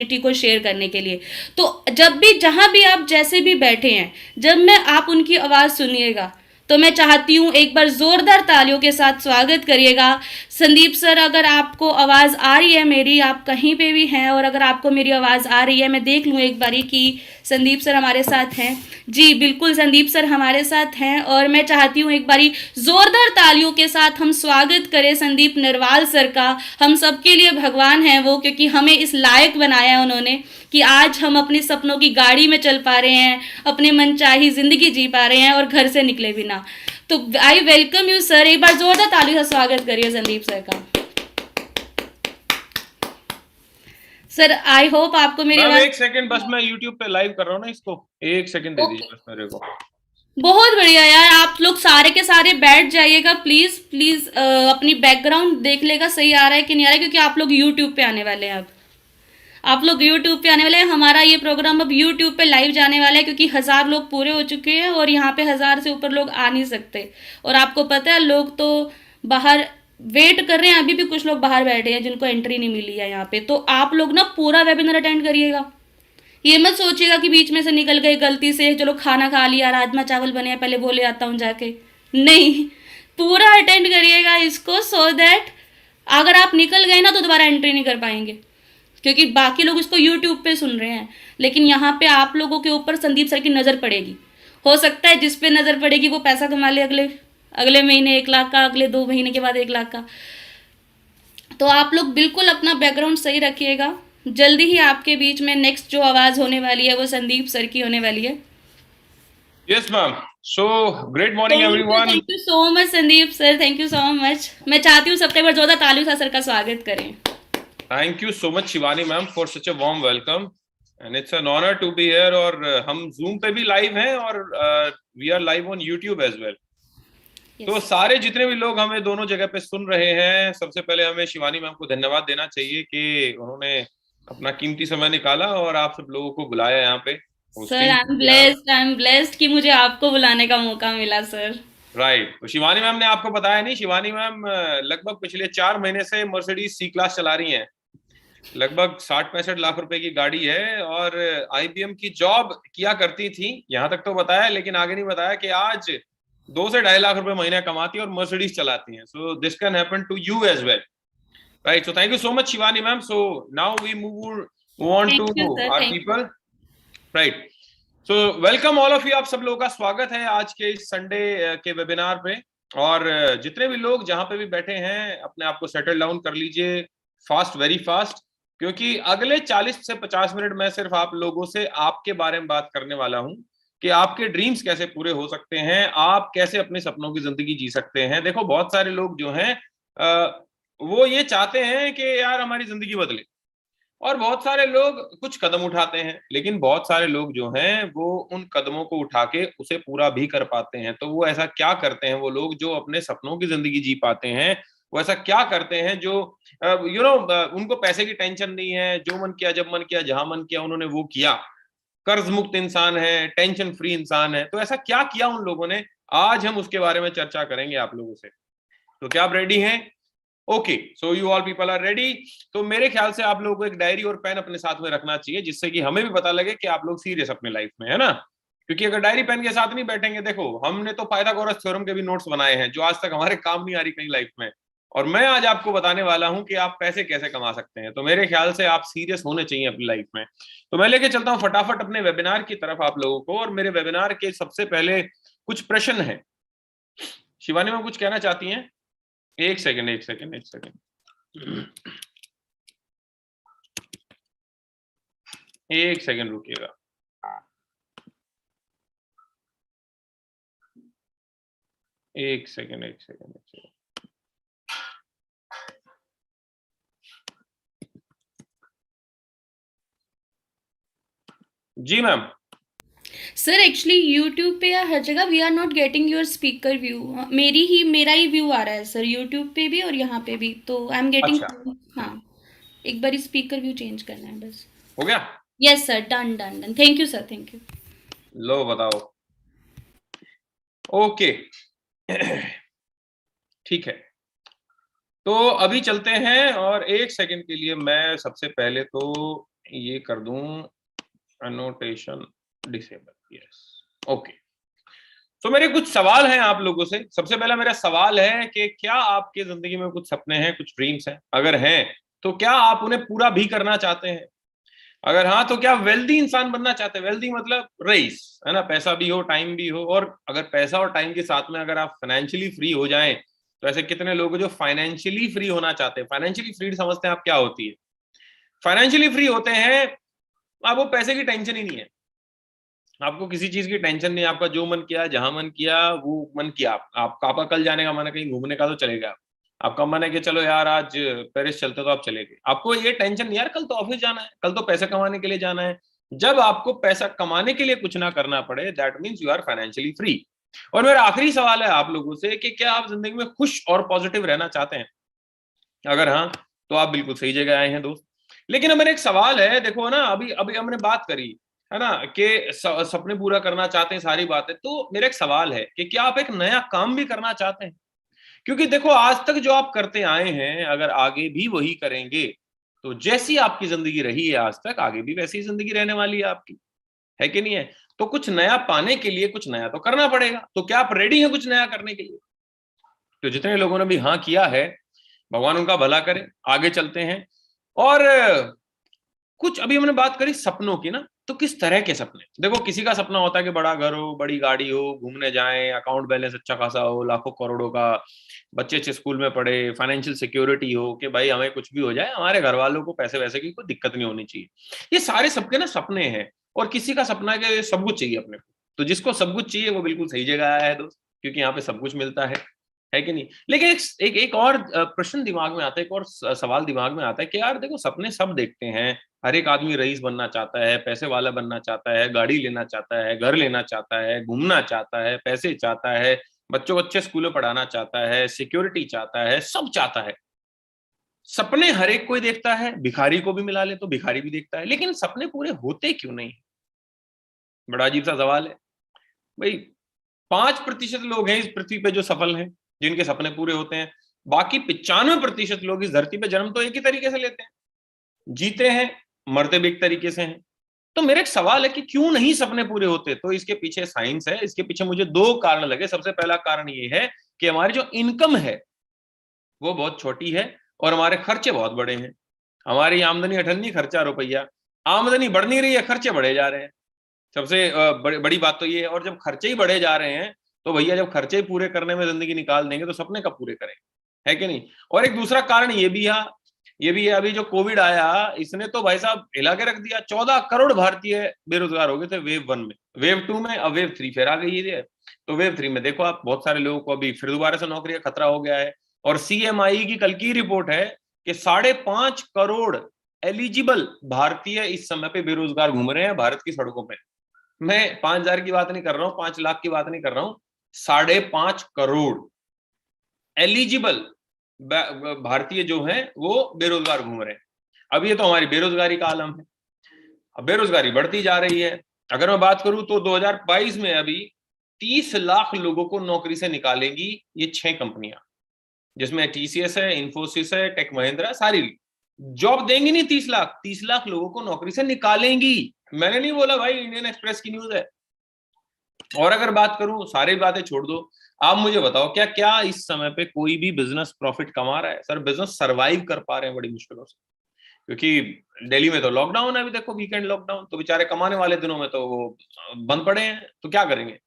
को शेयर करने के लिए। तो जब भी जहां भी आप जैसे भी बैठे हैं, जब मैं आप उनकी आवाज़ सुनिएगा तो मैं चाहती हूँ एक बार जोरदार तालियों के साथ स्वागत करिएगा। संदीप सर, अगर आपको आवाज़ आ रही है मेरी, आप कहीं पे भी हैं और अगर आपको मेरी आवाज़ आ रही है, मैं देख लूँ एक बारी कि संदीप सर हमारे साथ हैं। जी बिल्कुल, संदीप सर हमारे साथ हैं और मैं चाहती हूँ एक बारी जोरदार तालियों के साथ हम स्वागत करें संदीप नरवाल सर का। हम सबके लिए भगवान हैं वो, क्योंकि हमें इस लायक बनाया उन्होंने कि आज हम अपने सपनों की गाड़ी में चल पा रहे हैं, अपने मनचाही जिंदगी जी पा रहे हैं और घर से निकले बिना। तो आई वेलकम यू सर, एक बार जोरदार तालियों से स्वागत करिए संदीप सर का। सर आई होप आपको मेरी मैम आवाज। एक सेकंड बस, मैं यूट्यूब पे लाइव कर रहा हूँ ना इसको, एक सेकंड दे दीजिए बस मेरे को। बहुत बढ़िया यार, आप लोग सारे के सारे बैठ जाइएगा प्लीज प्लीज। अपनी बैकग्राउंड देख लेगा सही आ रहा है कि नहीं आ रहा है, क्योंकि आप लोग यूट्यूब पे आने वाले हैं। अब आप लोग यूट्यूब पे आने वाले हैं, हमारा ये प्रोग्राम अब यूट्यूब पे लाइव जाने वाला है, क्योंकि 1000 लोग पूरे हो चुके हैं और यहाँ पे 1000 से ऊपर लोग आ नहीं सकते। और आपको पता है लोग तो बाहर वेट कर रहे हैं, अभी भी कुछ लोग बाहर बैठे हैं जिनको एंट्री नहीं मिली है यहाँ पे। तो आप लोग ना पूरा वेबिनार अटेंड करिएगा। ये मत सोचिएगा कि बीच में से निकल गए गलती से, चलो खाना खा लिया, राजमा चावल बने हैं, पहले बोले आता हूँ जाके। नहीं, पूरा अटेंड करिएगा इसको, सो दैट अगर आप निकल गए ना तो दोबारा एंट्री नहीं कर पाएंगे, क्योंकि बाकी लोग इसको यूट्यूब पे सुन रहे हैं, लेकिन यहाँ पे आप लोगों के ऊपर संदीप सर की नज़र पड़ेगी। हो सकता है जिस पे नज़र पड़ेगी वो पैसा कमा ले अगले अगले महीने 1 लाख का, अगले 2 महीने के बाद 1 लाख का। तो आप लोग बिल्कुल अपना बैकग्राउंड सही रखिएगा। जल्दी ही आपके बीच में नेक्स्ट जो आवाज़ होने वाली है वो संदीप सर की होने वाली है। Yes ma'am, so great morning everyone. Thank you so much Sandeep sir, thank you so much. मैं चाहती हूँ सबसे बार जोरदार तालियों से सर का स्वागत करें। Thank you so much Shivani ma'am for such a warm welcome and it's an honour to be here. और हम जूम पे भी लाइव हैं और we are live on YouTube as well. तो यस सारे जितने भी लोग हमें दोनों जगह पे सुन रहे हैं, सबसे पहले हमें शिवानी मैम को धन्यवाद देना चाहिए कि उन्होंने अपना कीमती समय निकाला और आप सब लोगों को बुलाया यहाँ पे सर, होस्टिंग के लिए। आई एम ब्लेस्ड कि मुझे आपको बुलाने का मौका मिला सर। राइट, तो शिवानी मैम ने आपको बताया नहीं, शिवानी मैम लगभग पिछले 4 महीने से मर्सिडीज सी क्लास चला रही हैं। लगभग 60-65 लाख रुपए की गाड़ी है और आईबीएम की जॉब किया करती थी, यहां तक तो बताया, लेकिन आगे नहीं बताया कि आज 2 से 2.5 लाख रुपए महीने कमाती है और मर्सिडीज चलाती हैं। So this can happen to you as well, right? So thank you so much Shivani ma'am. So now we move on thank to you sir, our thank you. People, right? So welcome all of you, आप सब लोगों का स्वागत है आज के इस Sunday के वेबिनार पे। और जितने भी लोग जहां पे भी बैठे हैं अपने आप को सेटल डाउन कर लीजिए फास्ट, वेरी फास्ट, क्योंकि अगले 40 से 50 मिनट मैं सिर्फ आप लोगों से आपके बारे में बात करने वाला हूं कि आपके ड्रीम्स कैसे पूरे हो सकते हैं, आप कैसे अपने सपनों की जिंदगी जी सकते हैं। देखो बहुत सारे लोग जो हैं वो ये चाहते हैं कि यार हमारी जिंदगी बदले, और बहुत सारे लोग कुछ कदम उठाते हैं, लेकिन बहुत सारे लोग जो हैं वो उन कदमों को उठा के उसे पूरा भी कर पाते हैं। तो वो ऐसा क्या करते हैं वो लोग जो अपने सपनों की जिंदगी जी पाते हैं? वो ऐसा क्या करते हैं जो उनको पैसे की टेंशन नहीं है, जो मन किया जब मन किया जहां मन किया उन्होंने वो किया, कर्ज मुक्त इंसान है, टेंशन फ्री इंसान है। तो ऐसा क्या किया उन लोगों ने? आज हम उसके बारे में चर्चा करेंगे आप लोगों से। तो क्या आप रेडी हैं? Okay, so you all people are ready. तो मेरे ख्याल से आप लोगों को एक डायरी और पेन अपने साथ में रखना चाहिए, जिससे कि हमें भी पता लगे कि आप लोग सीरियस अपने लाइफ में, है ना? क्योंकि अगर डायरी पेन के साथ नहीं बैठेंगे, देखो हमने तो पाइथागोरस थ्योरम के भी नोट्स बनाए हैं जो आज तक हमारे काम नहीं आ रही कहीं लाइफ में, और मैं आज आपको बताने वाला हूं कि आप पैसे कैसे कमा सकते हैं। तो मेरे ख्याल से आप सीरियस होने चाहिए अपनी लाइफ में। तो मैं लेके चलता हूं फटाफट अपने वेबिनार की तरफ आप लोगों को, और मेरे वेबिनार के सबसे पहले कुछ प्रश्न है। शिवानी में कुछ कहना चाहती हैं? एक सेकेंड, एक सेकेंड, एक सेकेंड, एक सेकंड रुकिएगा। एक सेकंड, एक सेकंड, एक सेकंड। जी मैम। सर एक्चुअली यूट्यूब पे या हर जगह we are not getting your speaker view. मेरा ही व्यू आ रहा है सर, यूट्यूब पे भी और यहाँ पे भी, तो आई एम गेटिंग। अच्छा, हाँ, एक बार स्पीकर व्यू चेंज करना है बस। हो गया? Yes sir, done done done, thank you sir, thank you. लो बताओ। ओके, ठीक है। तो अभी चलते हैं, और एक सेकंड के लिए मैं सबसे पहले तो ये कर दूं अनोटेशन डिसेबल, यस, ओके। तो मेरे कुछ सवाल हैं आप लोगों से। सबसे पहला मेरा सवाल है कि क्या आपके जिंदगी में कुछ सपने हैं, कुछ ड्रीम्स हैं? अगर हैं तो क्या आप उन्हें पूरा भी करना चाहते हैं? अगर हाँ तो क्या वेल्दी इंसान बनना चाहते हैं? वेल्दी मतलब रईस, है ना, पैसा भी हो, टाइम भी हो। और अगर पैसा और टाइम के साथ में अगर आप फाइनेंशियली फ्री हो जाएं, तो ऐसे कितने लोग हैं जो फाइनेंशियली फ्री होना चाहते हैं? फाइनेंशियली फ्री समझते हैं आप क्या होती है? फाइनेंशियली फ्री होते हैं आप, वो पैसे की टेंशन ही नहीं है, आपको किसी चीज की टेंशन नहीं, आपका जो मन किया, जहां मन किया वो मन किया। आपका कल जाने का मन है कहीं घूमने का, तो चलेगा। आपका मन है कि चलो यार आज पेरिस चलते, तो आप चले गए। आपको ये टेंशन नहीं यार कल तो ऑफिस जाना है, कल तो पैसे कमाने के लिए जाना है। जब आपको पैसा कमाने के लिए कुछ ना करना पड़े, that means you are financially free. और मेरा आखिरी सवाल है आप लोगों से कि क्या आप जिंदगी में खुश और पॉजिटिव रहना चाहते हैं? अगर हाँ तो आप बिल्कुल सही जगह आए हैं दोस्त। लेकिन अब मेरा एक सवाल है, देखो ना, अभी अभी हमने बात करी है ना कि सपने पूरा करना चाहते हैं, सारी बातें। तो मेरा एक सवाल है कि क्या आप एक नया काम भी करना चाहते हैं? क्योंकि देखो आज तक जो आप करते आए हैं, अगर आगे भी वही करेंगे, तो जैसी आपकी जिंदगी रही है आज तक, आगे भी वैसी जिंदगी रहने वाली है आपकी, है कि नहीं है? तो कुछ नया पाने के लिए कुछ नया तो करना पड़ेगा। तो क्या आप रेडी हैं कुछ नया करने के लिए? तो जितने लोगों ने भी हाँ किया है, भगवान उनका भला करे, आगे चलते हैं। और कुछ अभी हमने बात करी सपनों की ना, तो किस तरह के सपने? देखो किसी का सपना होता है कि बड़ा घर हो, बड़ी गाड़ी हो, घूमने जाएं, अकाउंट बैलेंस अच्छा खासा हो, लाखों करोड़ों का, बच्चे अच्छे स्कूल में पढ़े, फाइनेंशियल सिक्योरिटी हो कि भाई हमें कुछ भी हो जाए, हमारे घर वालों को पैसे वैसे की कोई दिक्कत नहीं होनी चाहिए। ये सारे सबके ना सपने हैं। और किसी का सपना है कि सब कुछ चाहिए अपने को। तो जिसको सब कुछ चाहिए वो बिल्कुल सही जगह आया है दोस्त, क्योंकि यहाँ पे सब कुछ मिलता है कि नहीं? लेकिन एक और प्रश्न दिमाग में आता है, एक और सवाल दिमाग में आता है कि यार देखो सपने सब देखते हैं, हर एक आदमी रईस बनना चाहता है, पैसे वाला बनना चाहता है, गाड़ी लेना चाहता है, घर लेना चाहता है, घूमना चाहता है, पैसे चाहता है, बच्चों को अच्छे स्कूल में पढ़ाना चाहता है, सिक्योरिटी चाहता है, सब चाहता है। सपने हर एक कोई देखता है, भिखारी को भी मिला ले तो भिखारी भी देखता है, लेकिन सपने पूरे होते क्यों नहीं? बड़ा अजीब सा सवाल है भाई। 5% लोग हैं इस पृथ्वी पे जो सफल हैं, जिनके सपने पूरे होते हैं। बाकी 95% लोग इस धरती पे जन्म तो एक ही तरीके से लेते हैं, जीते हैं, मरते भी एक तरीके से हैं। तो मेरा एक सवाल है कि क्यों नहीं सपने पूरे होते? तो इसके पीछे साइंस है। इसके पीछे मुझे दो कारण लगे। सबसे पहला कारण ये है कि हमारी जो इनकम है वो बहुत छोटी है और हमारे खर्चे बहुत बड़े हैं। हमारी आमदनी अठन्नी, खर्चा रुपया। आमदनी बढ़ नहीं रही है, खर्चे बढ़े जा रहे हैं। सबसे बड़ी बात तो ये है। और जब खर्चे ही बढ़े जा रहे हैं, तो भैया जब खर्चे ही पूरे करने में जिंदगी निकाल देंगे तो सपने कब पूरे करेंगे, है कि नहीं? और एक दूसरा कारण ये भी है, अभी जो कोविड आया, इसने तो भाई साहब हिला के रख दिया। 14 करोड़ भारतीय बेरोजगार हो गए थे वेव 1 में। वेव 2 में अब वेव 3 फिर आ गई है। तो वेव 3 में देखो आप, बहुत सारे लोगों को अभी फिर दोबारा से नौकरी का खतरा हो गया है। और सीएमआई की कल की रिपोर्ट है कि 5.5 करोड़ एलिजिबल भारतीय इस समय पे बेरोजगार घूम रहे हैं भारत की सड़कों पे। मैं 5,000 की बात नहीं कर रहा हूं, 5 लाख की बात नहीं कर रहा हूं, 5.5 करोड़ एलिजिबल भारतीय जो हैं वो बेरोजगार घूम रहे हैं। अब ये तो हमारी बेरोजगारी का आलम है। अब बेरोजगारी बढ़ती जा रही है। अगर मैं बात करूं तो 2022 में अभी 30 लाख लोगों को नौकरी से निकालेगी ये 6 कंपनियां, जिसमें टीसीएस है, इंफोसिस है, टेक महिंद्रा, सारी जॉब देंगी नहीं। 30 लाख लोगों को नौकरी से निकालेंगी। मैंने नहीं बोला भाई, इंडियन एक्सप्रेस की न्यूज है। और अगर बात करूं, सारी बातें छोड़ दो, आप मुझे बताओ क्या क्या इस समय पे कोई भी बिजनेस प्रॉफिट कमा रहा है? सर बिजनेस सरवाइव कर पा रहे हैं बड़ी मुश्किलों से, क्योंकि दिल्ली में तो लॉकडाउन है अभी, देखो वीकेंड लॉकडाउन, तो बेचारे कमाने वाले दिनों में तो वो बंद पड़े हैं, तो क्या करेंगे?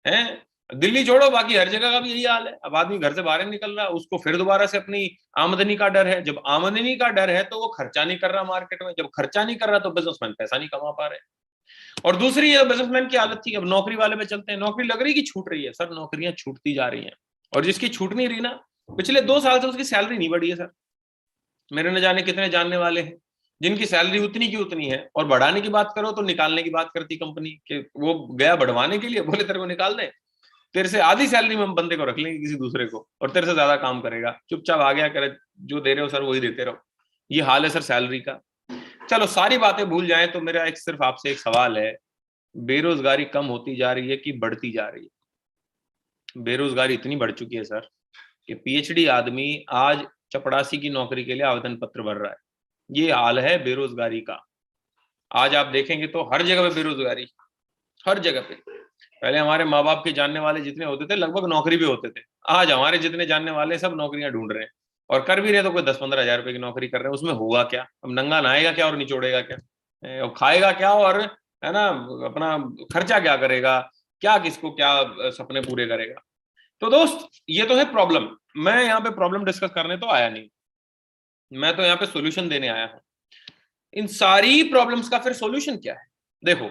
हैं? दिल्ली छोड़ो, बाकी हर जगह का भी यही हाल है। अब आदमी घर से बाहर निकल रहा है, उसको फिर दोबारा से अपनी आमदनी का डर है। जब आमदनी का डर है तो वो खर्चा नहीं कर रहा मार्केट में, जब खर्चा नहीं कर रहा तो बिजनेसमैन पैसा नहीं कमा पा रहे। और दूसरी ये बिजनेसमैन की हालत थी। अब नौकरी वाले पे चलते हैं। नौकरी लग रही कि छूट रही है? सर नौकरियां छूटती जा रही हैं। और जिसकी छूट नहीं रही ना, पिछले 2 साल से उसकी सैलरी नहीं बढ़ी है सर। मेरे न जाने कितने जानने वाले हैं जिनकी सैलरी उतनी की उतनी है, और बढ़ाने की बात करो तो निकालने की बात करती कंपनी कि वो गया बढ़वाने के लिए, बोले तेरे को निकाल दे, तेरे से आधी सैलरी में हम बंदे को रख लेंगे किसी दूसरे को, और तेरे से ज्यादा काम करेगा, चुपचाप आ गया करे, जो दे रहे हो सर वही देते रहो। ये हाल है सर सैलरी का। चलो सारी बातें भूल जाएं तो मेरा एक सिर्फ आपसे एक सवाल है, बेरोजगारी कम होती जा रही है कि बढ़ती जा रही है? बेरोजगारी इतनी बढ़ चुकी है सर कि पीएचडी आदमी आज चपड़ासी की नौकरी के लिए आवेदन पत्र भर रहा है। ये हाल है बेरोजगारी का। आज आप देखेंगे तो हर जगह पे बेरोजगारी, हर जगह पे। पहले हमारे माँ बाप के जानने वाले जितने होते थे लगभग नौकरी भी होते थे, आज हमारे जितने जानने वाले सब नौकरियां ढूंढ रहे हैं, और कर भी रहे तो कोई 10-15 हजार रुपए की नौकरी कर रहे हैं। उसमें होगा क्या? अब नंगा नहाएगा क्या और निचोड़ेगा क्या, और खाएगा क्या, और है ना अपना खर्चा क्या करेगा, क्या किसको क्या सपने पूरे करेगा। तो दोस्त ये तो है प्रॉब्लम। मैं यहाँ पे प्रॉब्लम डिस्कस करने तो आया नहीं, मैं तो यहाँ पे सोल्यूशन देने आया हूँ। इन सारी प्रॉब्लम्स का फिर सोल्यूशन क्या है? देखो,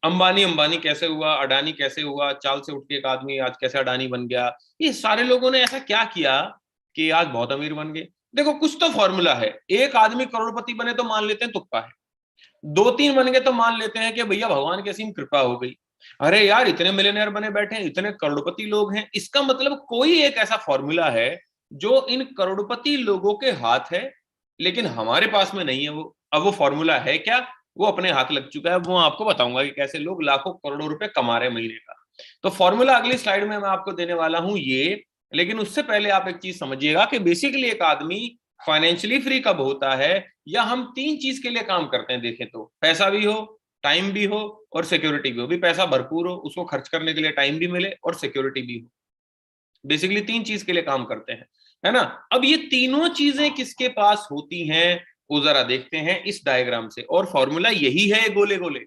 अंबानी अंबानी कैसे हुआ, अडानी कैसे हुआ, चाल से उठ के एक आदमी आज कैसे अडानी बन गया, ये सारे लोगों ने ऐसा क्या किया कि आज बहुत अमीर बन गए? देखो कुछ तो फॉर्मूला है। एक आदमी करोड़पति बने तो मान लेते हैं तुक्का है, 2-3 बन गए तो मान लेते हैं कि भैया भगवान की असीम कृपा हो गई। अरे यार इतने मिलियनेयर बने बैठे हैं, इतने करोड़पति लोग हैं, इसका मतलब कोई एक ऐसा फॉर्मूला है जो इन करोड़पति लोगों के हाथ है, लेकिन हमारे पास में नहीं है वो। अब वो फॉर्मूला है क्या? वो अपने हाथ लग चुका है, वो आपको बताऊंगा कि कैसे लोग लाखों करोड़ों रुपए कमा रहे हैं महीने का। तो फॉर्मूला अगली स्लाइड में मैं आपको देने वाला हूं ये, लेकिन उससे पहले आप एक चीज समझिएगा कि बेसिकली एक आदमी फाइनेंशियली फ्री कब होता है, या हम 3 चीज के लिए काम करते हैं देखें तो, पैसा भी हो, टाइम भी हो और सिक्योरिटी भी हो। भी पैसा भरपूर हो, उसको खर्च करने के लिए टाइम भी मिले और सिक्योरिटी भी हो। बेसिकली 3 चीज के लिए काम करते हैं, है ना। अब ये तीनों चीजें किसके पास होती हैं वो जरा देखते हैं इस डायग्राम से, और फॉर्मूला यही है गोले गोले।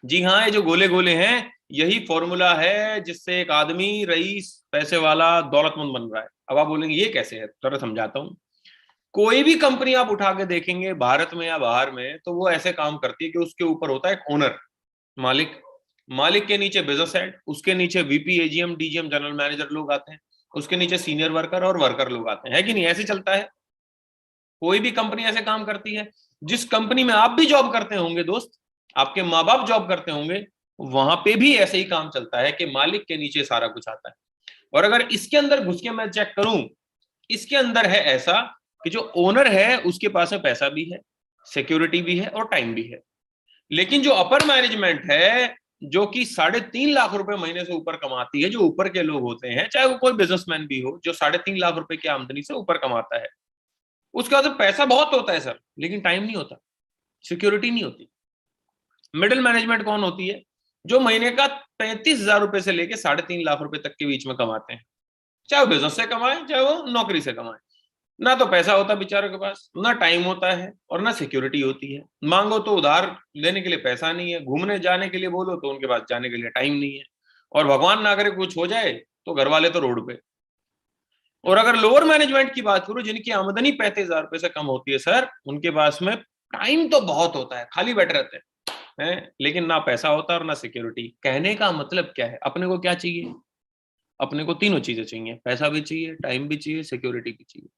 जी हाँ, ये जो गोले गोले हैं यही फॉर्मूला है जिससे एक आदमी रईस, पैसे वाला, दौलतमंद बन रहा है। अब आप बोलेंगे ये कैसे है, जरा समझाता हूं। कोई भी कंपनी आप उठा के देखेंगे भारत में या बाहर में, तो वो ऐसे काम करती है कि उसके ऊपर होता है एक ओनर, मालिक, मालिक के नीचे बिजनेस हेड, उसके नीचे VP, AGM, DGM, general manager लोग आते हैं, उसके नीचे सीनियर वर्कर और वर्कर लोग आते हैं, है कि नहीं? ऐसे चलता है। कोई भी कंपनी ऐसे काम करती है। जिस कंपनी में आप भी जॉब करते होंगे दोस्त, आपके माँ बाप जॉब करते होंगे, वहां पे भी ऐसे ही काम चलता है कि मालिक के नीचे सारा कुछ आता है। और अगर इसके अंदर घुस के मैं चेक करूं, इसके अंदर है ऐसा कि जो ओनर है उसके पास में पैसा भी है, सिक्योरिटी भी है और टाइम भी है। लेकिन जो अपर मैनेजमेंट है, जो कि 3.5 लाख रुपए महीने से ऊपर कमाती है, जो ऊपर के लोग होते हैं, चाहे वो कोई बिजनेसमैन भी हो जो 3.5 लाख रुपए की आमदनी से ऊपर कमाता है, उसका तो पैसा बहुत होता है सर, लेकिन टाइम नहीं होता, सिक्योरिटी नहीं होती। मिडिल मैनेजमेंट कौन होती है? जो महीने का 35,000 रुपए से लेके 3.5 लाख रुपए तक के बीच में कमाते हैं, चाहे वो बिजनेस से कमाए चाहे वो नौकरी से कमाए। ना तो पैसा होता बेचारों के पास, ना टाइम होता है और ना सिक्योरिटी होती है। मांगो तो उधार लेने के लिए पैसा नहीं है, घूमने जाने के लिए बोलो तो उनके पास जाने के लिए टाइम नहीं है, और भगवान ना करे कुछ हो जाए तो घर वाले तो रोड पे। और अगर लोअर मैनेजमेंट की बात करूं, जिनकी आमदनी 35,000 रुपए से कम होती है सर, उनके पास में टाइम तो बहुत होता है, खाली बैठे रहते हैं, लेकिन ना पैसा होता और ना सिक्योरिटी। कहने का मतलब क्या है? अपने को क्या चाहिए? अपने को तीनों चीजें चाहिए, पैसा भी चाहिए, टाइम भी चाहिए, सिक्योरिटी भी चाहिए।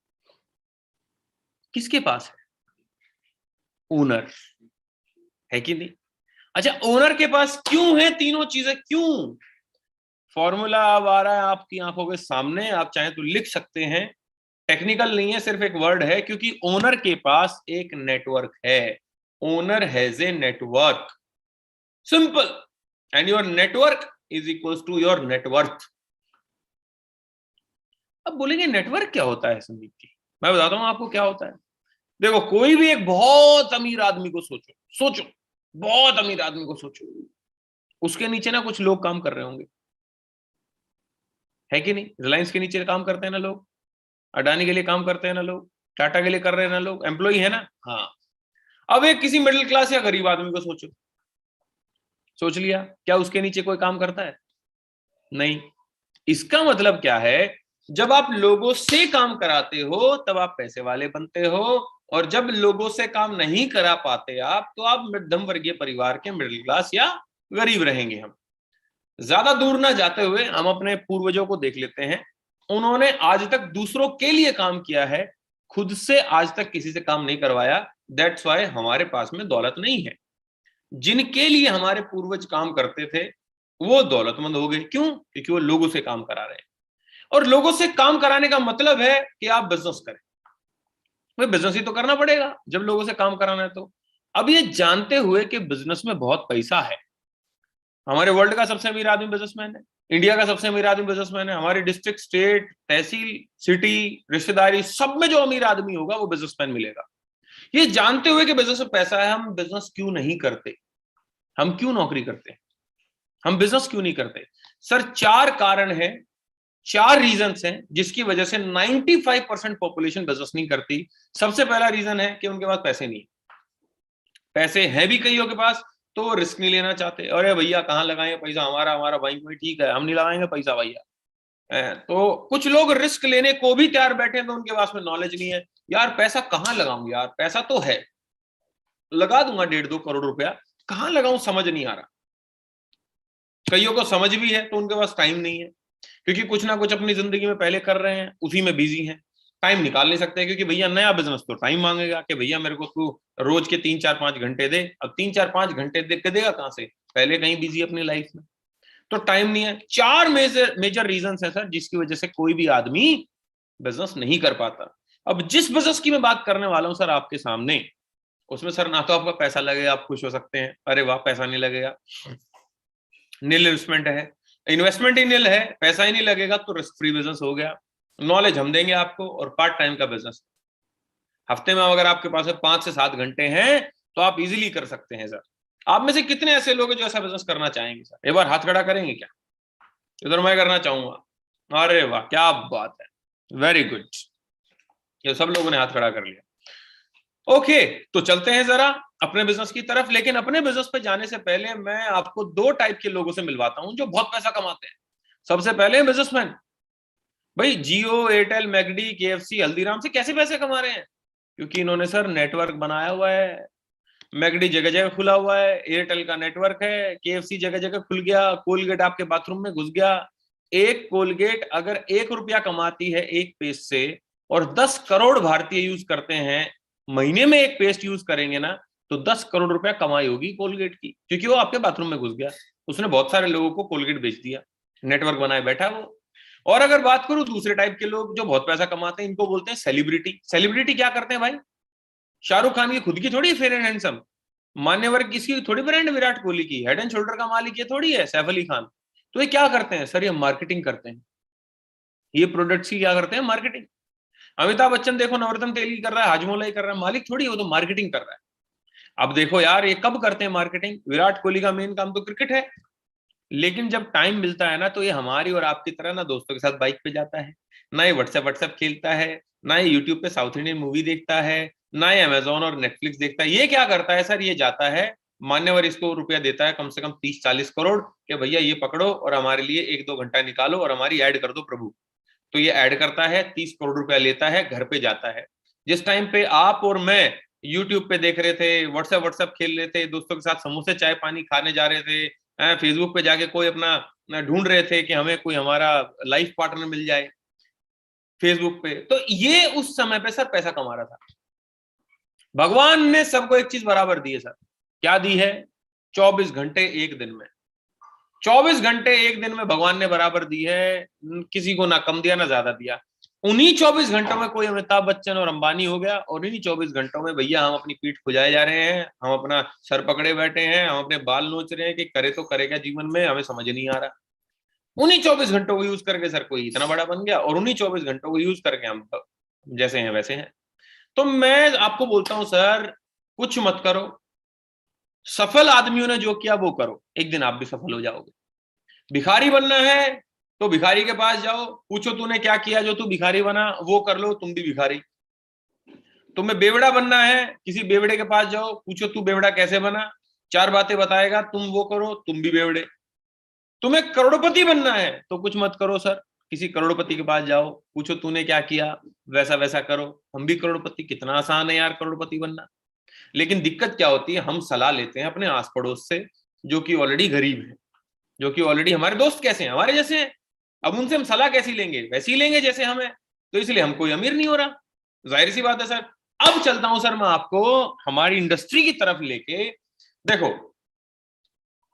किसके पास है? ओनर, है कि नहीं? अच्छा, ओनर के पास क्यों है तीनों चीजें, क्यों? फॉर्मूला अब आ रहा है आपकी आंखों के सामने, आप चाहें तो लिख सकते हैं, टेक्निकल नहीं है, सिर्फ एक वर्ड है, क्योंकि ओनर के पास एक नेटवर्क है। Owner has a network, simple, and your network is equals to your net worth. अब बोलेंगे नेटवर्क क्या होता है संदीप जी? मैं बताता हूं आपको क्या होता है। देखो, कोई भी एक बहुत अमीर आदमी को सोचो, सोचो, बहुत अमीर आदमी को सोचो, उसके नीचे ना कुछ लोग काम कर रहे होंगे, है कि नहीं? रिलायंस के नीचे काम करते हैं ना लोग, अडानी के लिए काम करते हैं ना लोग, टाटा के लिए कर रहे हैं ना लोग, एम्प्लॉई है ना। हाँ, अब एक किसी मिडिल क्लास या गरीब आदमी को सोचो, सोच लिया, क्या उसके नीचे कोई काम करता है? नहीं। इसका मतलब क्या है? जब आप लोगों से काम कराते हो तब आप पैसे वाले बनते हो, और जब लोगों से काम नहीं करा पाते आप, तो आप मध्यम वर्गीय परिवार के, मिडिल क्लास या गरीब रहेंगे। हम ज्यादा दूर ना जाते हुए हम अपने पूर्वजों को देख लेते हैं। उन्होंने आज तक दूसरों के लिए काम किया है, खुद से आज तक किसी से काम नहीं करवाया। दैट्स वाई हमारे पास में दौलत नहीं है। जिनके लिए हमारे पूर्वज काम करते थे वो दौलतमंद हो गए, क्यों? क्योंकि वो लोगों से काम करा रहे हैं। और लोगों से काम कराने का मतलब है कि आप बिजनेस करें। भाई बिजनेस ही तो करना पड़ेगा जब लोगों से काम कराना है तो। अब ये जानते हुए कि बिजनेस में बहुत पैसा है, हमारे वर्ल्ड का सबसे अमीर आदमी बिजनेसमैन है, इंडिया का सबसे अमीर आदमी बिजनेसमैन है, हमारी डिस्ट्रिक्ट, स्टेट, तहसील, सिटी, रिश्तेदारी, सब में जो अमीर आदमी होगा वो बिजनेसमैन मिलेगा। ये जानते हुए कि बिजनेस में पैसा है, हम बिजनेस क्यों नहीं करते? हम क्यों नौकरी करते हैं? हम बिजनेस क्यों नहीं करते? सर 4 कारण हैं, 4 रीजंस हैं जिसकी वजह से 95% पॉपुलेशन बिजनेस नहीं करती। सबसे पहला रीजन है कि उनके पास पैसे नहीं है। पैसे हैं भी कईयों के पास तो रिस्क नहीं लेना चाहते। अरे भैया कहाँ लगाएंगे पैसा, हमारा हमारा बैंक में ठीक है, हम नहीं लगाएंगे पैसा भैया। तो कुछ लोग रिस्क लेने को भी तैयार बैठे हैं तो उनके पास में नॉलेज नहीं है। यार पैसा कहाँ लगाऊं, यार पैसा तो है, लगा दूंगा 1.5-2 करोड़ रुपया, कहाँ लगाऊं समझ नहीं आ रहा। कईयों को समझ भी है तो उनके पास टाइम नहीं है, क्योंकि कुछ ना कुछ अपनी जिंदगी में पहले कर रहे हैं, उसी में बिजी हैं, टाइम निकाल नहीं सकते। क्योंकि भैया नया बिजनेस तो टाइम मांगेगा कि भैया मेरे को तू रोज के 3-4-5 घंटे दे। अब 3-4-5 घंटे दे के देगा कहां से, पहले कहीं बिजी अपनी लाइफ में, तो टाइम नहीं है। 4 मेजर रीजन है सर जिसकी वजह से कोई भी आदमी बिजनेस नहीं कर पाता। अब जिस बिजनेस की मैं बात करने वाला हूं सर आपके सामने, उसमें सर ना तो आपका पैसा लगेगा, आप खुश हो सकते हैं, अरे वाह पैसा नहीं लगेगा, नील इन्वेस्टमेंट है, इन्वेस्टमेंट ही नील है, पैसा ही नहीं लगेगा, तो रिस्क फ्री बिजनेस हो गया। नॉलेज हम देंगे आपको और पार्ट टाइम का बिजनेस। हफ्ते में अगर आपके पास 5 से 7 घंटे हैं तो आप इजीली कर सकते हैं सर। आप में से कितने ऐसे लोग हैं जो ऐसा बिजनेस करना चाहेंगे सर? एक बार हाथ खड़ा करेंगे क्या? इधर मैं करना चाहूंगा। अरे वाह क्या बात है, वेरी गुड, ये सब लोगों ने हाथ खड़ा कर लिया। ओके, तो चलते हैं जरा अपने बिजनेस की तरफ। लेकिन अपने बिजनेस पे जाने से पहले मैं आपको 2 टाइप के लोगों से मिलवाता हूं जो बहुत पैसा कमाते हैं। सबसे पहले बिजनेसमैन। भाई जियो, एयरटेल, मैगडी, केएफसी, हल्दीराम से कैसे पैसे कमा रहे हैं? क्योंकि इन्होंने सर नेटवर्क बनाया हुआ है। मैगडी जगह जगह खुला हुआ है, एयरटेल का नेटवर्क है, केएफसी जगह जगह खुल गया, कोलगेट आपके बाथरूम में घुस गया। एक कोलगेट अगर 1 रुपया कमाती है एक पेस्ट से, और 10 करोड़ भारतीय यूज करते हैं, महीने में एक पेस्ट यूज करेंगे ना, तो 10 करोड़ रुपया कमाई होगी कोलगेट की, क्योंकि वो आपके बाथरूम में घुस गया, उसने बहुत सारे लोगों को कोलगेट बेच दिया, नेटवर्क बनाए बैठा वो। और अगर बात करूं दूसरे टाइप के लोग जो बहुत पैसा कमाते हैं, इनको बोलते हैं सेलिब्रिटी। सेलिब्रिटी क्या करते हैं भाई? शाहरुख खान की खुद की थोड़ी फेयर एंड हैंडसम, मान्यवर किसी थोड़ी ब्रांड, विराट कोहली की हेड एंड शोल्डर का मालिक ये थोड़ी है सैफ अली खान। तो ये क्या करते हैं सर? ये मार्केटिंग करते हैं, ये प्रोडक्ट्स की क्या करते हैं? मार्केटिंग। अमिताभ बच्चन देखो नवरत्न तेल की कर रहा है, हाजमोला ही कर रहा है, मालिक थोड़ी है वो, तो मार्केटिंग कर रहा है। अब देखो यार ये कब करते हैं मार्केटिंग? विराट कोहली का मेन काम तो क्रिकेट है, लेकिन जब टाइम मिलता है ना तो ये हमारी और आपकी तरह ना दोस्तों के साथ बाइक पे जाता है, ना ये व्हाट्सएप खेलता है, ना ये यूट्यूब पे साउथ इंडियन मूवी देखता है, ना ये अमेजोन और नेटफ्लिक्स देखता है। ये क्या करता है सर? ये जाता है, मान्यवर इसको रुपया देता है कम से कम 30-40 करोड़ कि भैया ये पकड़ो और हमारे लिए 1-2 घंटा निकालो और हमारी ऐड कर दो प्रभु। तो ये ऐड करता है, 30 करोड़ रुपया लेता है, घर पे जाता है। जिस टाइम पे आप और मैं यूट्यूब पे देख रहे थे, व्हाट्सएप खेल रहे थे, दोस्तों के साथ समोसे चाय पानी खाने जा रहे थे, फेसबुक पे जाके कोई अपना ढूंढ रहे थे कि हमें कोई हमारा लाइफ पार्टनर मिल जाए फेसबुक पे, तो ये उस समय पे सर पैसा कमा रहा था। भगवान ने सबको एक चीज बराबर दी है सर। क्या दी है? 24 घंटे एक दिन में। 24 घंटे एक दिन में भगवान ने बराबर दी है, किसी को ना कम दिया ना ज्यादा दिया। उन्हीं 24 घंटों में कोई अमिताभ बच्चन और अंबानी हो गया, और इन्हीं 24 घंटों में भैया हम अपनी पीठ खुजाए जा रहे हैं, हम अपना सर पकड़े बैठे हैं, हम अपने बाल नोच रहे हैं कि करे तो करे क्या जीवन में, हमें समझ नहीं आ रहा। उन्हीं 24 घंटों को यूज करके सर कोई इतना बड़ा बन गया, और उन्हीं 24 घंटों को यूज करके हम जैसे हैं वैसे हैं। तो मैं आपको बोलता हूं सर, कुछ मत करो, सफल आदमियों ने जो किया वो करो, एक दिन आप भी सफल हो जाओगे। भिखारी बनना है तो भिखारी के पास जाओ, पूछो तूने क्या किया जो तू भिखारी बना, वो कर लो, तुम भी भिखारी। तुम्हें बेवड़ा बनना है, किसी बेवड़े के पास जाओ, पूछो तू बेवड़ा कैसे बना, 4 बातें बताएगा, तुम वो करो, तुम भी बेवड़े। तुम्हें करोड़पति बनना है तो कुछ मत करो सर, किसी करोड़पति के पास जाओ, पूछो तूने क्या किया, वैसा वैसा करो, हम भी करोड़पति। कितना आसान है यार करोड़पति बनना। लेकिन दिक्कत क्या होती है? हम सलाह लेते हैं अपने आस पड़ोस से जो कि ऑलरेडी गरीब है, जो कि ऑलरेडी हमारे दोस्त कैसे हैं, हमारे जैसे हैं। अब उनसे हम सलाह कैसी लेंगे? वैसी लेंगे जैसे हमें, तो इसलिए हम कोई अमीर नहीं हो रहा, जाहिर सी बात है सर। अब चलता हूं सर मैं आपको हमारी इंडस्ट्री की तरफ लेके। देखो,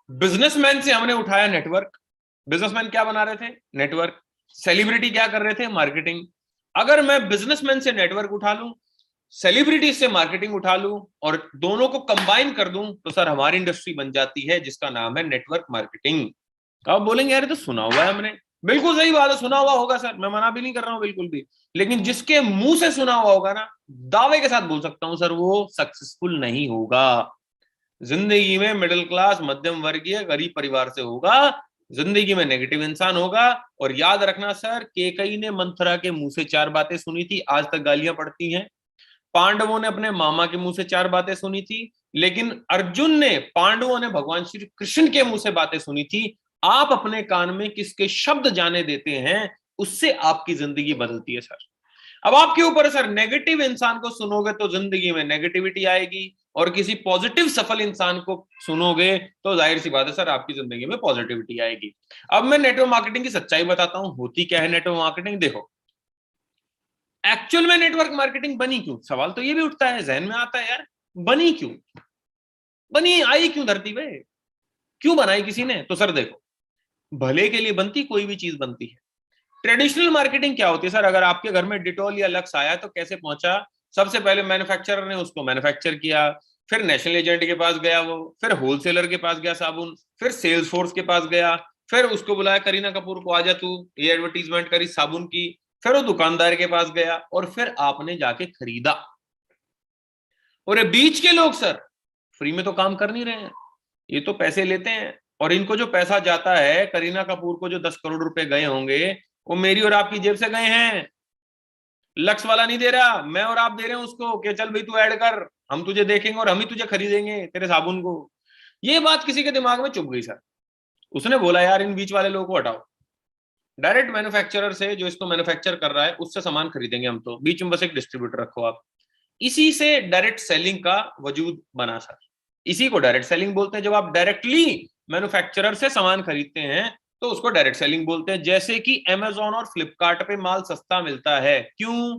बिजनेसमैन से हमने उठाया नेटवर्क। बिजनेसमैन क्या बना रहे थे? नेटवर्क। सेलिब्रिटी क्या कर रहे थे? मार्केटिंग। अगर मैं बिजनेसमैन से नेटवर्क उठा लूं, सेलिब्रिटी से मार्केटिंग उठा लूं, और दोनों को कंबाइन कर दूं, तो सर हमारी इंडस्ट्री बन जाती है जिसका नाम है नेटवर्क मार्केटिंग। अब बोलेंगे यार तो सुना हुआ है हमने, बिल्कुल सही बात है, सुना हुआ होगा सर, मैं मना भी नहीं कर रहा हूं बिल्कुल भी, लेकिन जिसके मुंह से सुना हुआ होगा ना, दावे के साथ बोल सकता हूं सर, वो सक्सेसफुल नहीं होगा जिंदगी में। मिडिल क्लास, मध्यम वर्गीय, गरीब परिवार से होगा, जिंदगी में नेगेटिव इंसान होगा। और याद रखना सर, केकई ने मंथरा के मुंह से 4 बातें सुनी थी, आज तक गालियां पड़ती हैं। पांडवों ने अपने मामा के मुंह से 4 बातें सुनी थी, लेकिन अर्जुन ने, पांडवों ने भगवान श्री कृष्ण के मुंह से बातें सुनी थी। आप अपने कान में किसके शब्द जाने देते हैं, उससे आपकी जिंदगी बदलती है सर। अब आपके ऊपर है सर, नेगेटिव इंसान को सुनोगे तो जिंदगी में नेगेटिविटी आएगी, और किसी पॉजिटिव सफल इंसान को सुनोगे तो जाहिर सी बात है सर, आपकी जिंदगी में पॉजिटिविटी आएगी। अब मैं नेटवर्क मार्केटिंग की सच्चाई बताता हूं, होती क्या है नेटवर्क मार्केटिंग। देखो, एक्चुअल में नेटवर्क मार्केटिंग बनी क्यों, सवाल तो ये भी उठता है, जहन में आता है यार, बनी क्यों, बनी आई क्यों धरती पे, क्यों बनाई किसी ने। तो सर देखो, भले के लिए बनती कोई भी चीज बनती है। ट्रेडिशनल मार्केटिंग क्या होती है सर, अगर आपके घर में डिटॉल या लक्स आया तो कैसे पहुंचा, सबसे पहले मैन्युफैक्चरर ने उसको मैन्युफैक्चर किया, फिर नेशनल एजेंट के पास गया वो, फिर होलसेलर के पास गया साबुन, फिर सेल्स फोर्स के पास गया, फिर उसको बुलाया करीना कपूर को, आजा तू ये एडवर्टीजमेंट करी साबुन की, फिर वो दुकानदार के पास गया, और फिर आपने जाके खरीदा। और ये बीच के लोग सर फ्री में तो काम कर नहीं रहे हैं, ये तो पैसे लेते हैं, और इनको जो पैसा जाता है, करीना कपूर को जो 10 करोड़ रुपए गए होंगे, वो मेरी और आपकी जेब से गए हैं। लक्स वाला नहीं दे रहा, मैं और आप दे रहे हैं उसको कि चल भाई तू ऐड कर, हम तुझे देखेंगे और हम ही तुझे खरीदेंगे तेरे साबुन को। ये बात किसी के दिमाग में चुभ गई सर, उसने बोला यार इन बीच वाले लोगों को हटाओ, डायरेक्ट मैन्युफैक्चरर से, जो इसको मैन्युफैक्चर कर रहा है उससे सामान खरीदेंगे हम, तो बीच में बस एक डिस्ट्रीब्यूटर रखो आप। इसी से डायरेक्ट सेलिंग का वजूद बना सर, इसी को डायरेक्ट सेलिंग बोलते हैं। जब आप डायरेक्टली मैन्युफैक्चरर से सामान खरीदते हैं तो उसको डायरेक्ट सेलिंग बोलते हैं। जैसे कि अमेजोन और फ्लिपकार्ट पे माल सस्ता मिलता है, क्यों,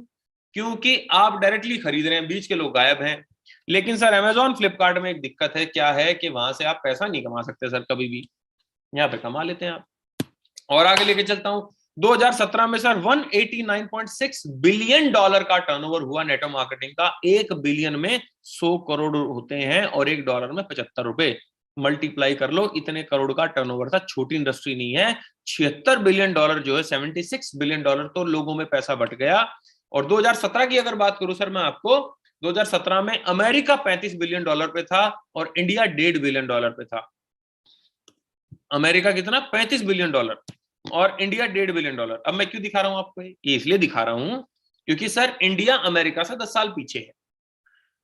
क्योंकि आप डायरेक्टली खरीद रहे हैं, बीच के लोग गायब हैं। लेकिन सर अमेजोन फ्लिपकार्ट में एक दिक्कत है, क्या है कि वहां से आप पैसा नहीं कमा सकते सर कभी भी, यहाँ पे कमा लेते हैं आप। और आगे लेके चलता हूं, 2017 में सर 189.6 बिलियन डॉलर का टर्नओवर हुआ नेटवर्क मार्केटिंग का। 1 बिलियन में 100 करोड़ होते हैं और $1 में 75 रुपए, मल्टीप्लाई कर लो, इतने करोड़ का टर्नओवर था, छोटी इंडस्ट्री नहीं है। 76 बिलियन डॉलर जो है, 76 बिलियन डॉलर तो लोगों में पैसा बट गया। और 2017 की अगर बात करूं सर मैं आपको, 2017 में अमेरिका 35 बिलियन डॉलर पे था और इंडिया 1.5 बिलियन डॉलर पे था। अमेरिका कितना, 35 बिलियन डॉलर, और इंडिया 1.5 बिलियन डॉलर। अब मैं क्यों दिखा रहा हूं आपको, ये इसलिए दिखा रहा हूं क्योंकि सर इंडिया अमेरिका से 10 साल पीछे है।